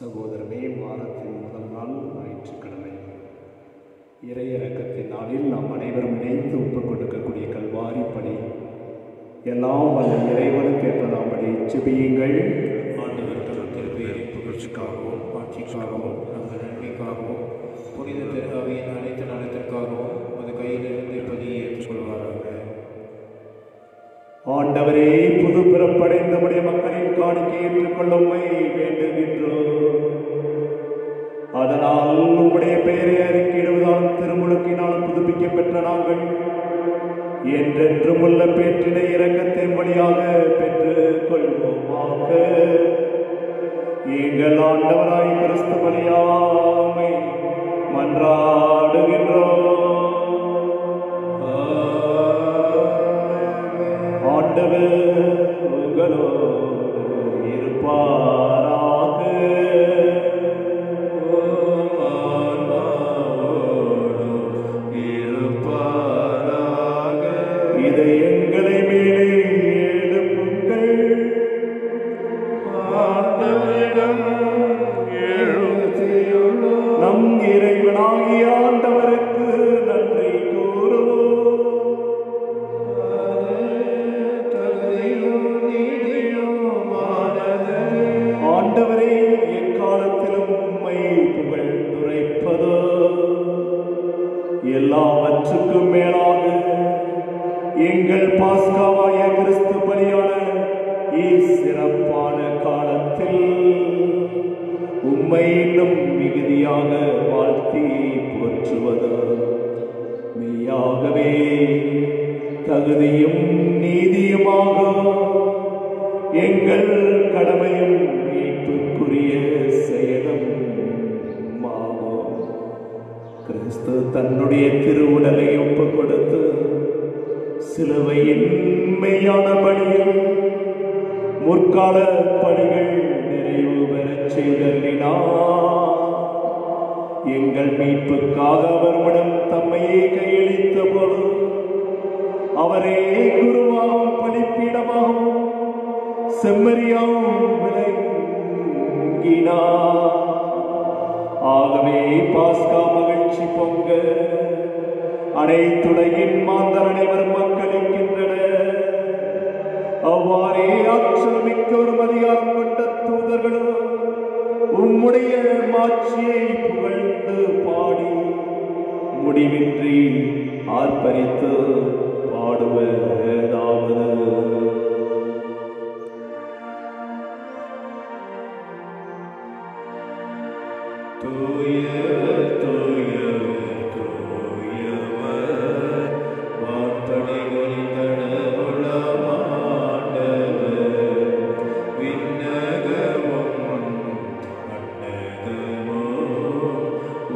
சகோதரமே, வாரத்தின் முதல் நாள் ஞாயிற்றுக்கிழமை இறையிறக்கத்தின் நாளில் நாம் அனைவரும் இணைந்து ஒப்புக் கொடுக்கக்கூடிய கல்வாரி பணி எல்லாம் வல்ல இறைவனுக்கு ஏற்றதாம்படி ஜெபியுங்கள். ஆண்டவர் தரும் திருப்பெயரை புகழ்ச்சிக்காகவும் ஆட்சிக்காகவும் நமது நன்மைக்காகவும் புனித திருஅவையின் அனைத்து நலத்திற்காகவும் அது கையிலிருந்து பதியை ஏற்றுக்கொள்வாராக. ஆண்டவரே, புது பிறப்படைந்த நம்முடைய மக்களின் காணிக்கை ஏற்றுக்கொள்ள உம்மை வேண்டுகின்றோம். அதனால் உம்முடைய பெயரை அறிக்கையிடுவதால் திருமுழுக்கினால் புதுப்பிக்க பெற்ற நாங்கள் என்றென்றும் உள்ள பேற்றினை இரக்கத்தின் வழியாக பெற்றுக் கொள்வோமாக. எங்கள் ஆண்டவராய் கிறிஸ்து வழியாமை மன்றாடுகின்றோம். ஆண்டவர் உங்களோடு இருப்பாராக. இதை எங்களை மேலே எழுப்புங்கள். நம் இறைவனாகிய ஆண்டவருக்கு நன்றி கூறுவோம். ஆண்டவரே, எக்காலத்திலும் உம்மை புகழ்ந்துரைப்பதோ எல்லாவற்றுக்கும் மேலாக எங்கள் பாஸ்காவாய கிறிஸ்து பலியான சிறப்பான காலத்தில் உம்மை இன்னும் மிகுதியாக வாழ்த்தி போற்றுவதோ மெய்யாகவே தகுதியும் நீதியுமாகும். எங்கள் கடமையும் மீட்புக்குரிய செயலும் ஆகும். கிறிஸ்து தன்னுடைய திருவுடலை ஒப்புக் கொடுத்து சிலுவையின் மெய்யான பணியில் முற்கால பணிகள் நிறைவு பெறச் செய்தலினார். எங்கள் மீட்புக்காக அவர்களிடம் தம்மையே கையளித்த போது அவரே குருவாகவும் பலிப்பீடமாகவும் செம்மறியாகவும் விளங்கினார். ஆகவே பாஸ்கா மகிழ்ச்சி பொங்க அனைத்துலகின் மாந்தர் அனைவரும் மக்களிக்கின்றனர். அவ்வாறே ஆற்றல் மிக்க ஒரு அதிகாரம் கொண்ட தூதர்களும் உம்முடைய மாட்சியை புகழ்ந்து பாடி முடிவின்றி ஆர்ப்பரித்து பாடுவதாவது. தூயவர் தூயவர் தூயவர் வான்படைகளின் கடவுளாம் ஆண்டவர். விண்ணகமும் மண்ணகமும்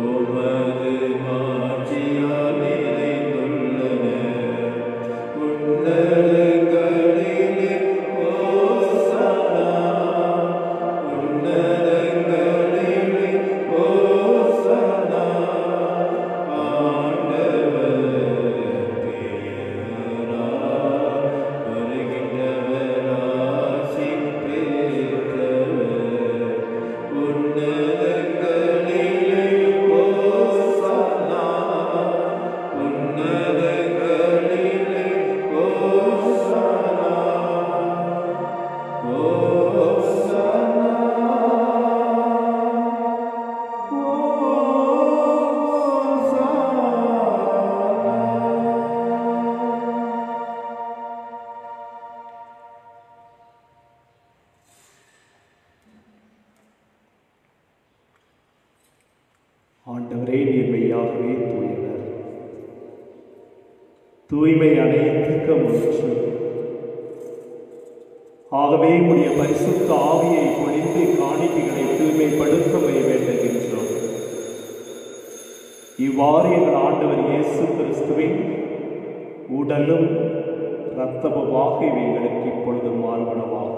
உமது மாட்சியால் நிறைந்துள்ளன. உன்னதங்களிலே ஓசானா, உன்னதங்களிலே ஓசானா. ஆண்டவர் பெயரால் வருகின்றவர் ஆசி பெற்றவர். உன்னதங்களிலே ஓசானா, உன்னதங்களிலே ஓசானா, ஓசானா, ஆண்டவரே, நீர் மெய்யாகவே தூயவர். தூய்மை அனைத்துக்கும் ஒன்று. ஆகவே உடைய பரிசுத்த ஆவியை பொழிந்து காணிக்கைகளை தூய்மைப்படுத்த வேண்டுகின்றோம். இவ்வாறு எங்கள் ஆண்டவர் இயேசு கிறிஸ்துவின் உடலும் இரத்தமுமாக எங்களுக்கு இப்பொழுது மாறுபடமாக.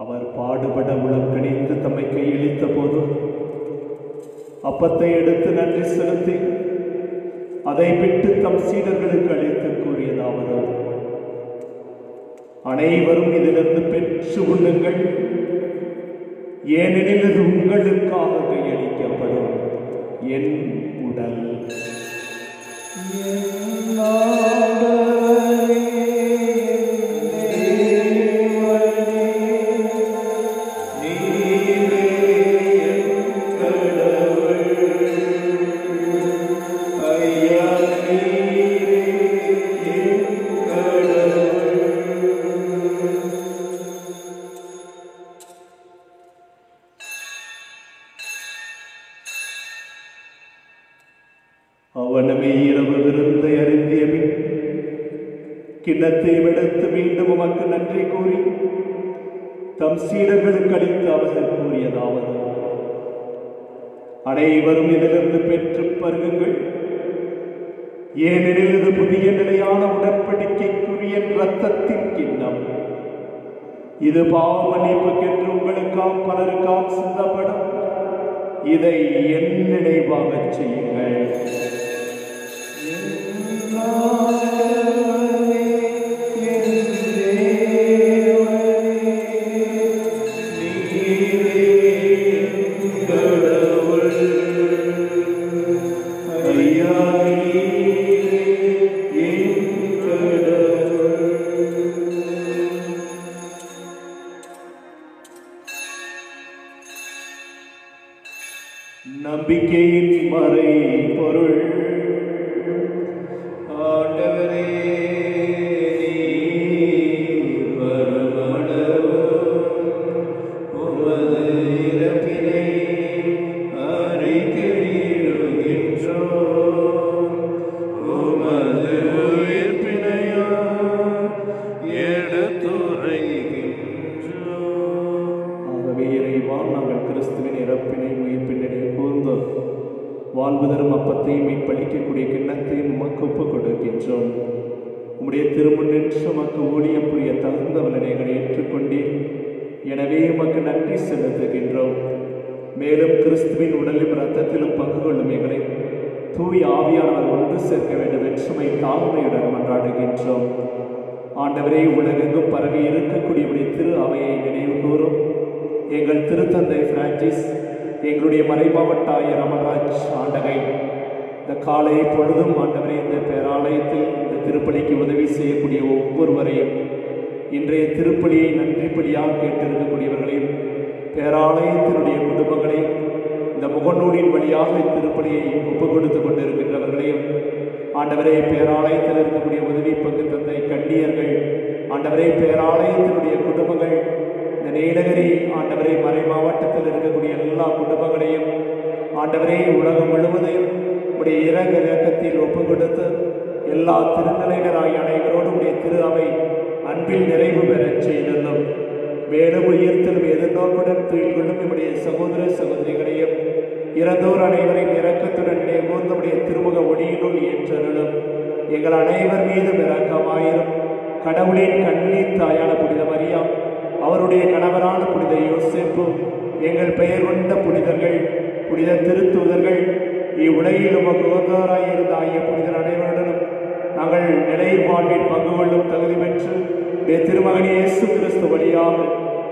அவர் பாடுபட உளக்கணித்து தம்மை கையளித்த போது அப்பத்தை எடுத்து நன்றி செலுத்தி அதை விட்டு தம் சீடர்களுக்கு அளித்து கூறியதாவது: அனைவரும் இதிலிருந்து பெற்று உண்ணுங்கள், ஏனெனில் இது உங்களுக்காக கையளிக்கப்படும் என் உடல். அவனமே இரவு விருந்தை அறிந்தியபின் கிண்ணத்தையும் எடுத்து மீண்டும் உமக்கு நன்றி கூறி தம் சீடர்களுக்கு அளித்து அவர்கள் கூறியதாவது: அனைவரும் இதிலிருந்து பெற்று பருகுங்கள், ஏனெனில் இது புதிய நிலையான உடன்படிக்கைக்குரிய இரத்தத்தின் கிண்ணம். இது பாவ மன்னிப்புக்கென்று உங்களுக்காம் பலருக்காம் சிந்தப்படும். இதை என் நினைவாகச் செய்யுங்கள். நம்பிக்கையின் மறை பொருள். ஆண்டவரே, உமது இறப்பினை அறிக்கையிடுகின்றோம், உமது உயிர்ப்பினையும் எடுத்துரைக்கின்றோம். ஆகவே இறைவா, நாங்கள் கிறிஸ்துவின் இறப்பினை உயிர்ப்பினை கூர்ந்து வாழ்வு தரும் அப்பத்தையும் மீட்பளிக்கக்கூடிய கிண்ணத்தையும் உமக்கு ஒப்புக் கொடுக்கின்றோம். உம்முடைய திருமுன் நின்று உமக்கு ஊழியம் புரிய தகுந்த வல்லனைகளை ஏற்றுக்கொண்டீர். எனவே உமக்கு நன்றி செலுத்துகின்றோம். மேலும் கிறிஸ்துவின் உடலிலும் இரத்தத்திலும் பங்கு கொள்ளும் எங்களை தூய் ஆவியானவர் ஒன்று சேர்க்க வேண்டும் என்று தாழ்மையுடன் மன்றாடுகின்றோம். ஆண்டவரே, உலகெங்கும் பரவி இருக்கக்கூடிய திரு அவையை நினைவு கூறும். எங்கள் திருத்தந்தை பிரான்சிஸ், எங்களுடைய மறைமாவட்ட ஆயர் அமர்ராஜ் ஆண்டகை, இந்த காலை பொழுதும் ஆண்டவரே இந்த பேராலயத்தில் இந்த திருப்பலிக்கு உதவி செய்யக்கூடிய ஒவ்வொருவரையும், இன்றைய திருப்பலியை நன்றிப்படியாக கேட்டிருக்கக்கூடியவர்களையும், பேராலயத்தினுடைய குடும்பங்களையும், இந்த முகநூலின் வழியாக திருப்பலியை ஒப்புக் கொடுத்து கொண்டிருக்கின்றவர்களையும், ஆண்டவரே பேராலயத்தில் இருக்கக்கூடிய உதவி பங்கு தந்தை கண்ணியர்கள், ஆண்டவரே பேராலயத்தினுடைய குடும்பங்கள், இந்த நீலகிரி ஆண்டவரே மறை மாவட்டத்தில் இருக்கக்கூடிய எல்லா குடும்பங்களையும், ஆண்டவரே உலகம் முழுவதையும் உடைய இறக்கத்தில் ஒப்புக் கொடுத்து எல்லா திருநிலையினராகிய அனைவரோடு உடைய திரு அவை அன்பில் நிறைவு பெறச் செய்துள்ளோம். மேலும் உயிர்த்தலும் எதிர்நோக்குடன் துயில் கொள்ளும் நம்முடைய சகோதர சகோதரிகளையும் இறந்தோர் அனைவரையும் இரக்கத்துடன் நினைவுகூர்ந்து நம்முடைய திருமுக ஒளியினுள் ஏற்றருளும். எங்கள் அனைவர் மீதும் இரக்கமாயிரும். கடவுளின் கண்ணீர் தாயான புனித மரியா, அவருடைய கணவரான புனித யோசேப்பு, எங்கள் பெயர் கொண்ட புனிதர்கள், புனித திருத்தூதர்கள், இவ்வுலகில் உமக்கு உகந்தவராயிருந்த ஆகிய புனிதர் அனைவருடனும் நாங்கள் நிலை வாழ்வில் பங்கு கொள்ளும் தகுதி பெற்று திருமகன் இயேசு கிறிஸ்து வழியாக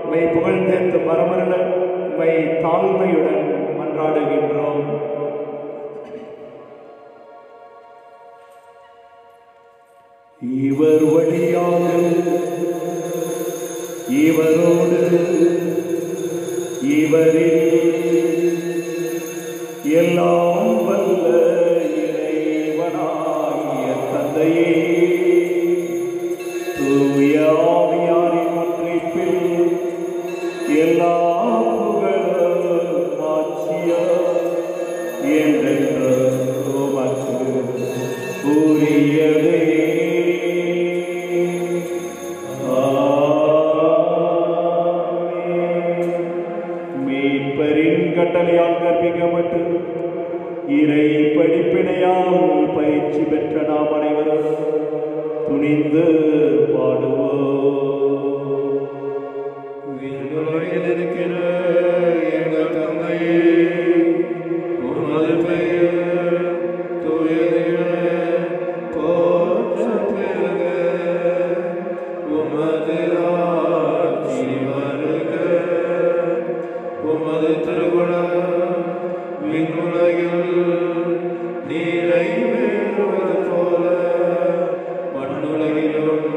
உம்மை புகழ்ந்தேத்து மரமருள உம்மை தாழ்மையுடன் மன்றாடுகின்றோம். இவர் வழியாக இவரோடு இவரில் எல்லாம் வல்ல இறைவனாகிய தந்தையே, தூய ஆவியாரின் ஒன்றிப்பில் எல்லா புகழும் ஆட்சியும் என்றென்றும் உமக்கு உரியதே. கட்டளையால் கற்பிக்கப்பட்டு இறை படிப்பினையால் பயிற்சி பெற்ற நாம் அனைவரும் துணிந்து பாடுவோம். இருக்கிற எங்கள் தந்தையே, உமது பெயர் தூயதென போற்றப் பெறுக. உமது ஆட்சி வருக. உமது திருவுளம் விண்ணுலகில் நிறைவேறுவது போல மண்ணுலகிலும்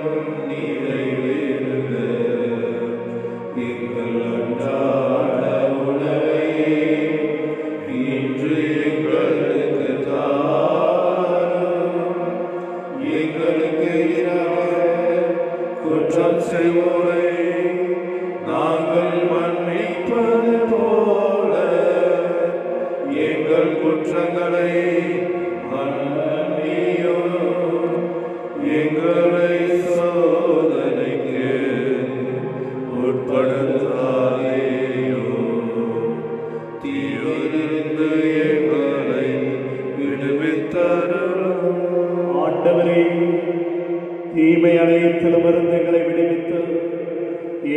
நிறைவேறுக. எங்கள் அன்றாட உணவை இன்று எங்களுக்கு தாரும். எங்களுக்கு குற்றம் செய்வோரை நாங்கள் மன்னிப்பது போல எங்கள் குற்றங்களை மன்னியும். எங்களை இவை அனைத்திலுமிருந்து எங்களை விடுவித்து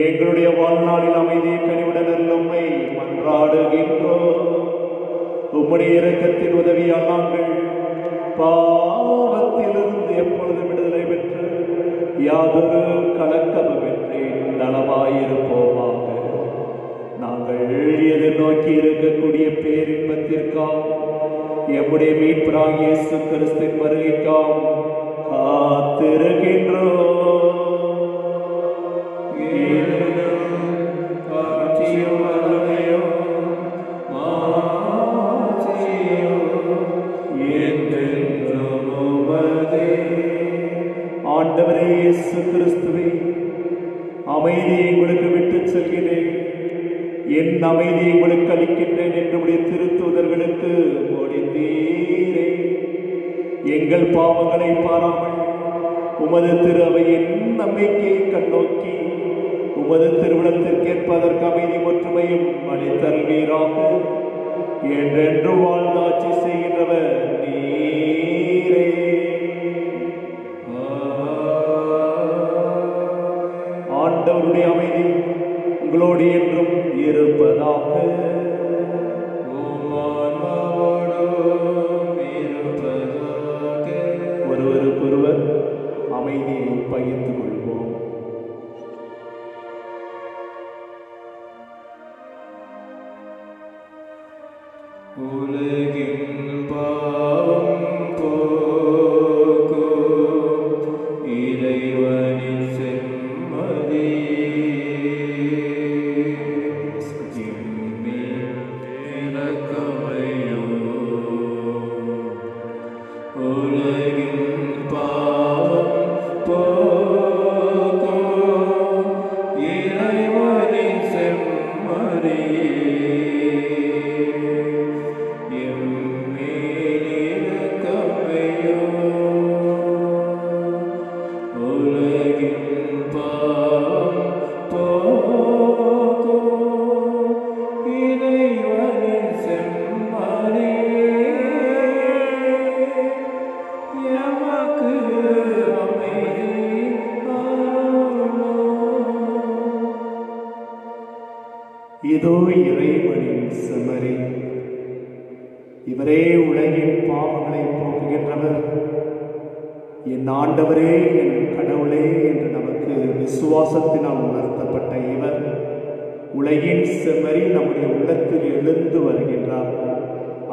எங்களுடைய வாழ்நாளில் அமைதியை கனிவுடன் நம்மை மன்றாடுகின்றோம். உம்முடைய இரக்கத்தின் உதவியால் நாங்கள் பாவத்திலிருந்து எப்பொழுது விடுதலை பெற்று யாதொரு கலக்கமின்றி நலமாயிருப்போமாக. நாங்கள் எதிர்நோக்கி இருக்கக்கூடிய பேரின்பத்திற்காக எம்முடைய மீட்பராகிய இயேசு கிறிஸ்துவின் வருகைக்காக காத்திருக்கின்றோம். ஆண்டவரே இயேசு கிறிஸ்துவே, அமைதியை உங்களுக்கு விட்டு செல்கிறேன், என் அமைதியை உங்களுக்கு அளிக்கின்றேன் என்று திருத்தூதர்களுக்கு மொழிந்தீரே. எங்கள் பாவங்களை பாராமல் உமது திரு அவையின் நம்பிக்கையை கண்ணோக்கி உமது திருவிழத்திற்கேற்பதற்கு அமைதி ஒற்றுமையும் அளித்தல்வீராக. என்றென்று வாழ்ந்தாட்சி செய்கின்றவர் நீரே. ஆண்டவருடைய அமைதி உங்களோடு என்றும் இருப்பதாக. ஒருவருக்கொருவர் அமைதியை பகிர்ந்து கொள்வோம். உலகின் பாவம் போக்கும் இறைவனின் செம்மதி உலகின் பாவம் போக்கும் இறைவனின் செம்மதி இதோ இறைவனின் செம்மறி, இவரே உலகின் பாவங்களை போக்குகின்றவர். என் ஆண்டவரே, என் கடவுளே என்று நமக்கு விசுவாசத்தினால் உணர்த்தப்பட்ட இவர் உலகின் செம்மறி நம்முடைய உள்ளத்தில் எழுந்து வருகின்றார்.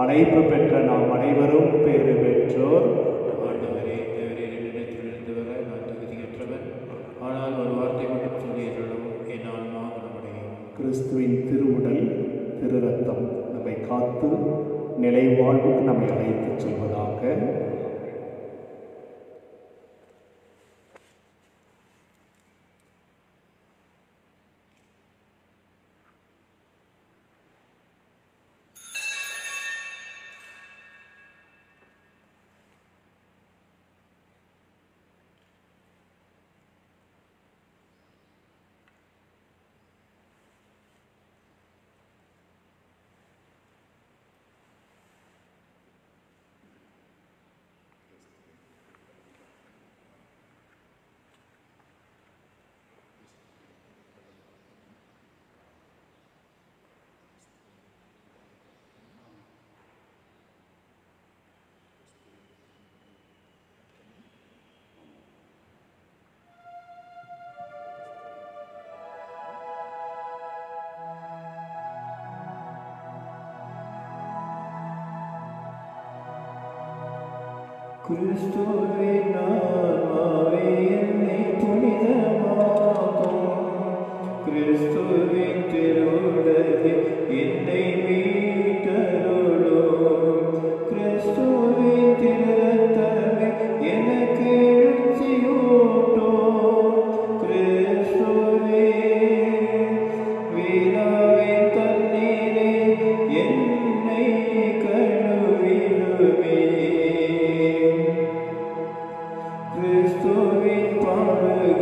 அழைப்பு பெற்ற நாம் அனைவரும் பேறு பெற்றோர். ஆண்டவரே, என்னிடத்திலிருந்து வர நான் தகுதியற்றவன், ஆனால் ஒரு வார்த்தை மட்டும் சொல்லியருளும், என் ஆன்மா குணமடையும். கிறிஸ்துவின் திருவுடல் திரு ரத்தம் நம்மை காத்து நிலை வாழ்வுக்கு நம்மை அழைத்துச் செல்வதாக. கிறிஸ்துவின் ஆன்மாவே என்னை புனிதமாக்கும், கிறிஸ்துவின் திருவுடலே என்னை மீட்டருளும், கிறிஸ்துவின் திருரத்தமே எனக்கு எழுச்சியூட்டும், கிறிஸ்துவே விழாவின் தண்ணீரே என்னை கழுவிடுமே, கிறிஸ்துவின் பாடுகள்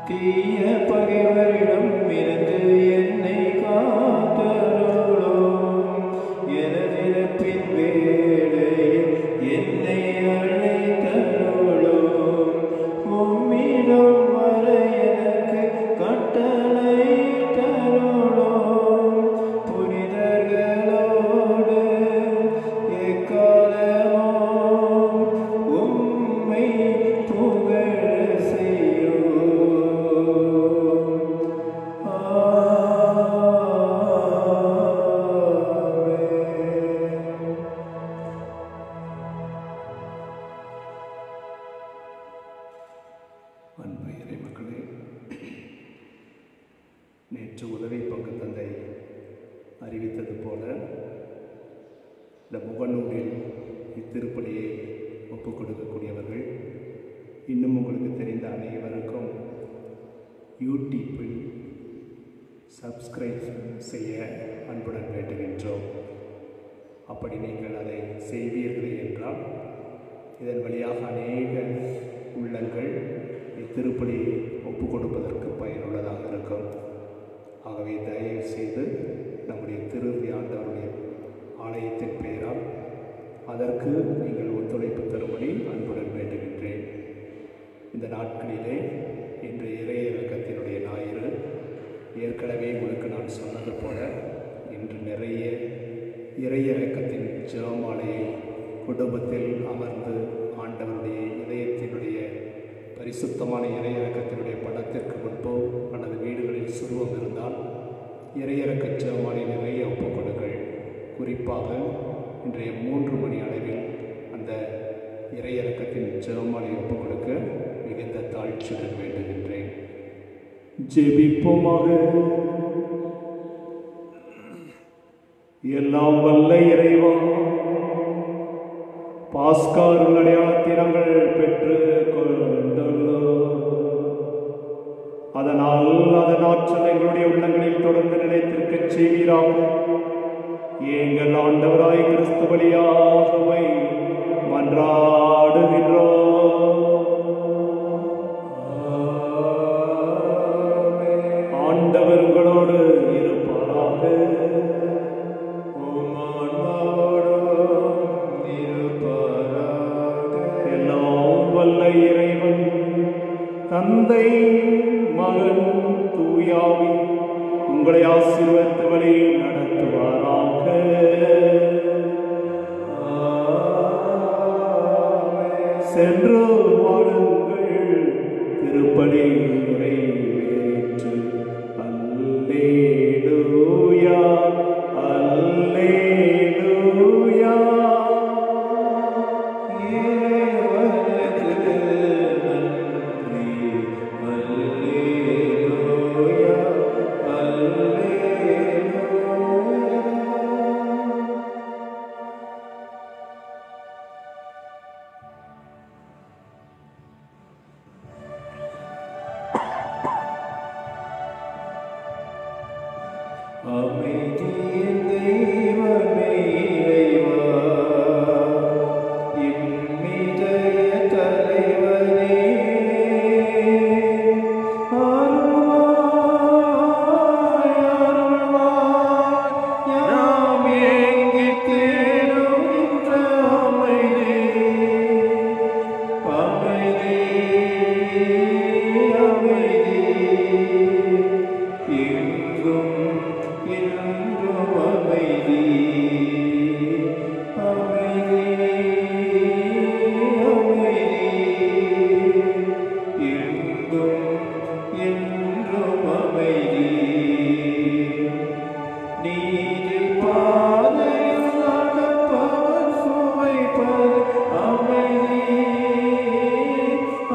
தீய பகைவரிடம் இருந்து என்னை காத்தருளும். எனது இறப்பின் வேளையில் என்னை அழைத்தருளும். உம்மிடம் வர எனக்கு கட்டளை தருளும். புனிதர்களோடு எக்காலமும் உம்மை புகழ செய்யும். அன்பு இறைமக்களே, நேற்று உதவி பங்கு தந்தை அறிவித்தது போல இந்த முகநூலில் இத்திருப்பலியை ஒப்புக் கொடுக்கக்கூடியவர்கள் இன்னும் உங்களுக்கு தெரிந்த அனைவருக்கும் யூடியூப்பில் சப்ஸ்கிரைப் செய்ய அன்புடன் வேண்டுகின்றோம். அப்படி நீங்கள் அதை செய்வீர்களே என்றால் இதன் வழியாக அநேக உள்ளங்கள் இத்திருப்பலியை ஒப்புக் கொடுப்பதற்கு பயனுள்ளதாக இருக்கும். ஆகவே தயவு செய்து நம்முடைய திருவி ஆண்டவருடைய ஆலயத்தின் பெயரால் அதற்கு நீங்கள் ஒத்துழைப்பு தரும்படி அன்புடன் வேண்டுகின்றேன். இந்த நாட்களிலே இன்று இறையிறக்கத்தினுடைய ஞாயிறு. ஏற்கனவே உங்களுக்கு நான் சொன்னது போல இன்று நிறைய இறையிறக்கத்தின் ஜெபமாலையை குடும்பத்தில் அமர்ந்து ஆண்டவருடைய இதயத்தினுடைய பரிசுத்தமான இறையிறக்கத்தினுடைய படத்திற்கு முன்போ அல்லது வீடுகளில் சுருவம் இருந்தால் இறையிறக்க ஜெபமாலை நிறைய ஒப்புக்கொடுங்கள். குறிப்பாக இன்றைய 3 மணி அளவில் அந்த இறையிறக்கத்தின் ஜெபமாலை ஒப்புக் கொடுக்க மிகுந்த தாழ்ச்சியுடன் வேண்டுகின்றேன். ஜெபிப்போமாக. எல்லாம் வல்ல இறைவா, பாஸ்கார் அடையாளத்தை நாங்கள் பெற்று கொண்டுள்ளோம். அதனால் அதன் ஆற்றல் எங்களுடைய உள்ளங்களில் தொடர்ந்து நிலைத்திருக்கச் செய்வீராக. எங்கள் ஆண்டவராய் கிறிஸ்து வழியாகவே மன்றாடுகின்றோம். ஆண்டவர் உங்களோடு இருப்பாராக. எல்லாம் வல்ல இறைவன் தந்தை மகன் தூயாவி உங்களை ஆசீர்வதித்து வழி நடத்துவாராக. சென்று வாழுங்கள். திருப்பலி நிறைவேற்று. அல்லேலூயா, அல்லேலூயா. அமைதியின் தெய்வமே இறைவா, இம்மிதய தலைவனே, அருள்வாய், அருள்வாய், யாம் ஏங்கித் தேடுகின்ற அமைதி, அமைதி, அமைதி, எங்கும் என்றும் அமைதி, அமைதி, அமைதி, எங்கும் என்றும் அமைதி. நீதி பாதையில் நடப்பவர் சுவைப்பது அமைதி,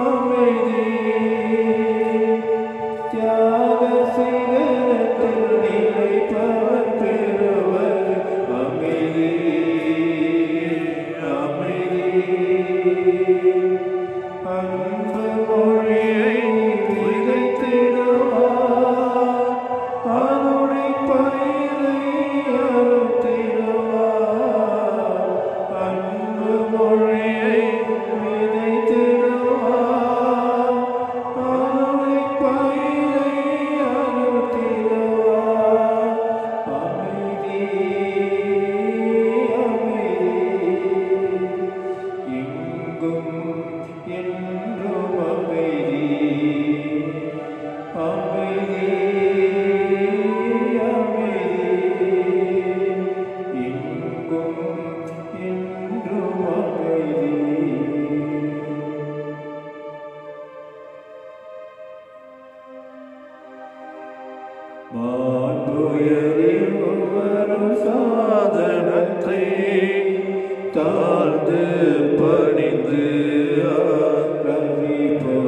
அமைதி. தியாக செய்தத்தில் நிலைப்பவர் பெறுவது அமைதி, அமைதி. அன்பு மொழியை விதைத்திட மாண்புயரில் வரும் சாதனத்தை தாழ்ந்து பணிந்து ஆராதிப்போம்.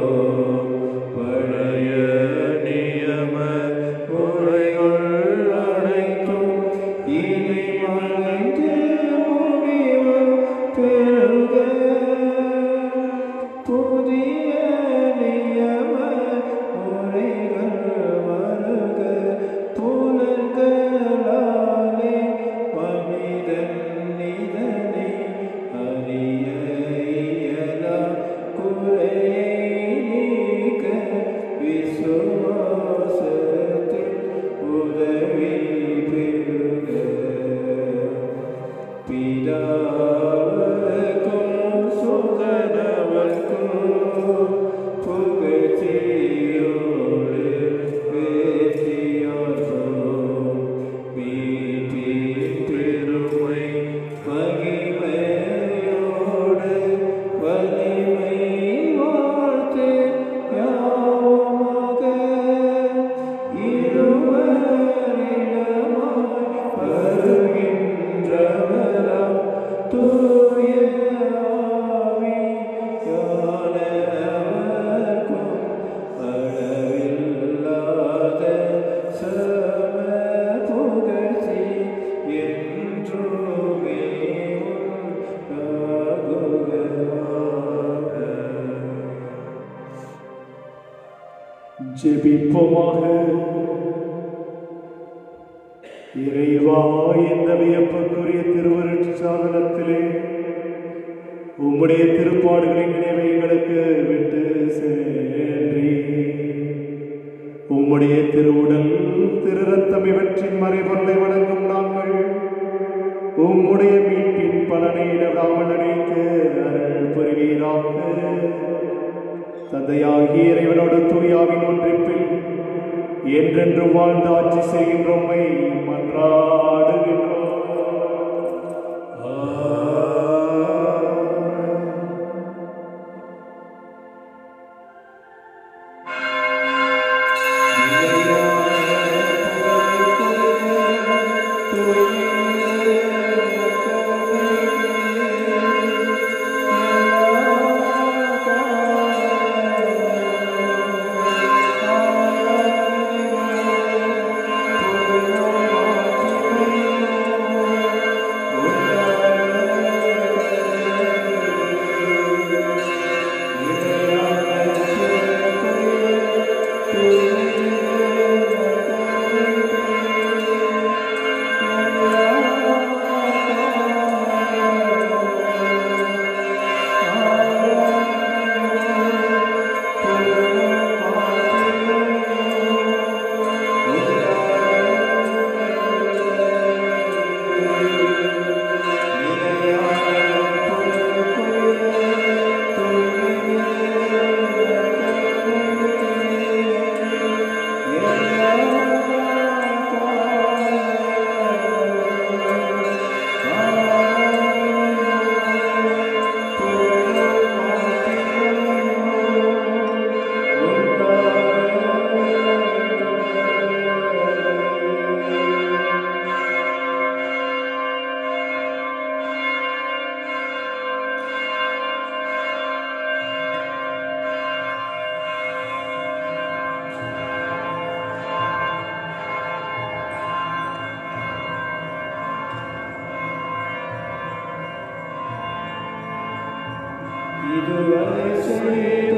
பழைய நியம முறைகள் அனைத்தும் இனி மறைந்து முடிவு பெறுக. புதிய நியம முறைகள் வருக. புலன்களாலே மனிதன் இதனை அறிய இயலா. குறையை நீக்க விசுவாசத்தில் உதவி பெறுக. பிதாவுக்கும் சுதனவர்க்கும் புகழ்ச்சியோடு வேற்றியார்க்கும் மீட்பின் பெருமை மகிமையோடு வலிமை வாழ்த்து யாவுமாக. இருவரிடமாய் வருகின்றவராம் தூய ஆவியானவர்க்கும் அளவில்லாத சம புகழ்ச்சி என்றுமே உண்டாகுக. ஜெபிப்போமாக. இறைவா, இந்த வியப்புக்குரிய திருவருட்சாதனத்திலே உம்முடைய திருப்பாடுகளின் நினைவை எங்களுக்கு விட்டு சென்றி உம்முடைய திருவுடல் திரு ரத்தம் இவற்றின் மறைபொருளை வணங்கும் நாங்கள் உம்முடைய மீட்பின் பலனை விடாமல் அடைக்க அருள் புரிவீராக. தந்தையாகிய இறைவனோடு தூயாவின் ஒன்றிப்பில் என்றென்று வாழ்ந்து ஆட்சி செய்கின்ற உம்மை மன்றாடுகின்றோம். இதுவரை செய்த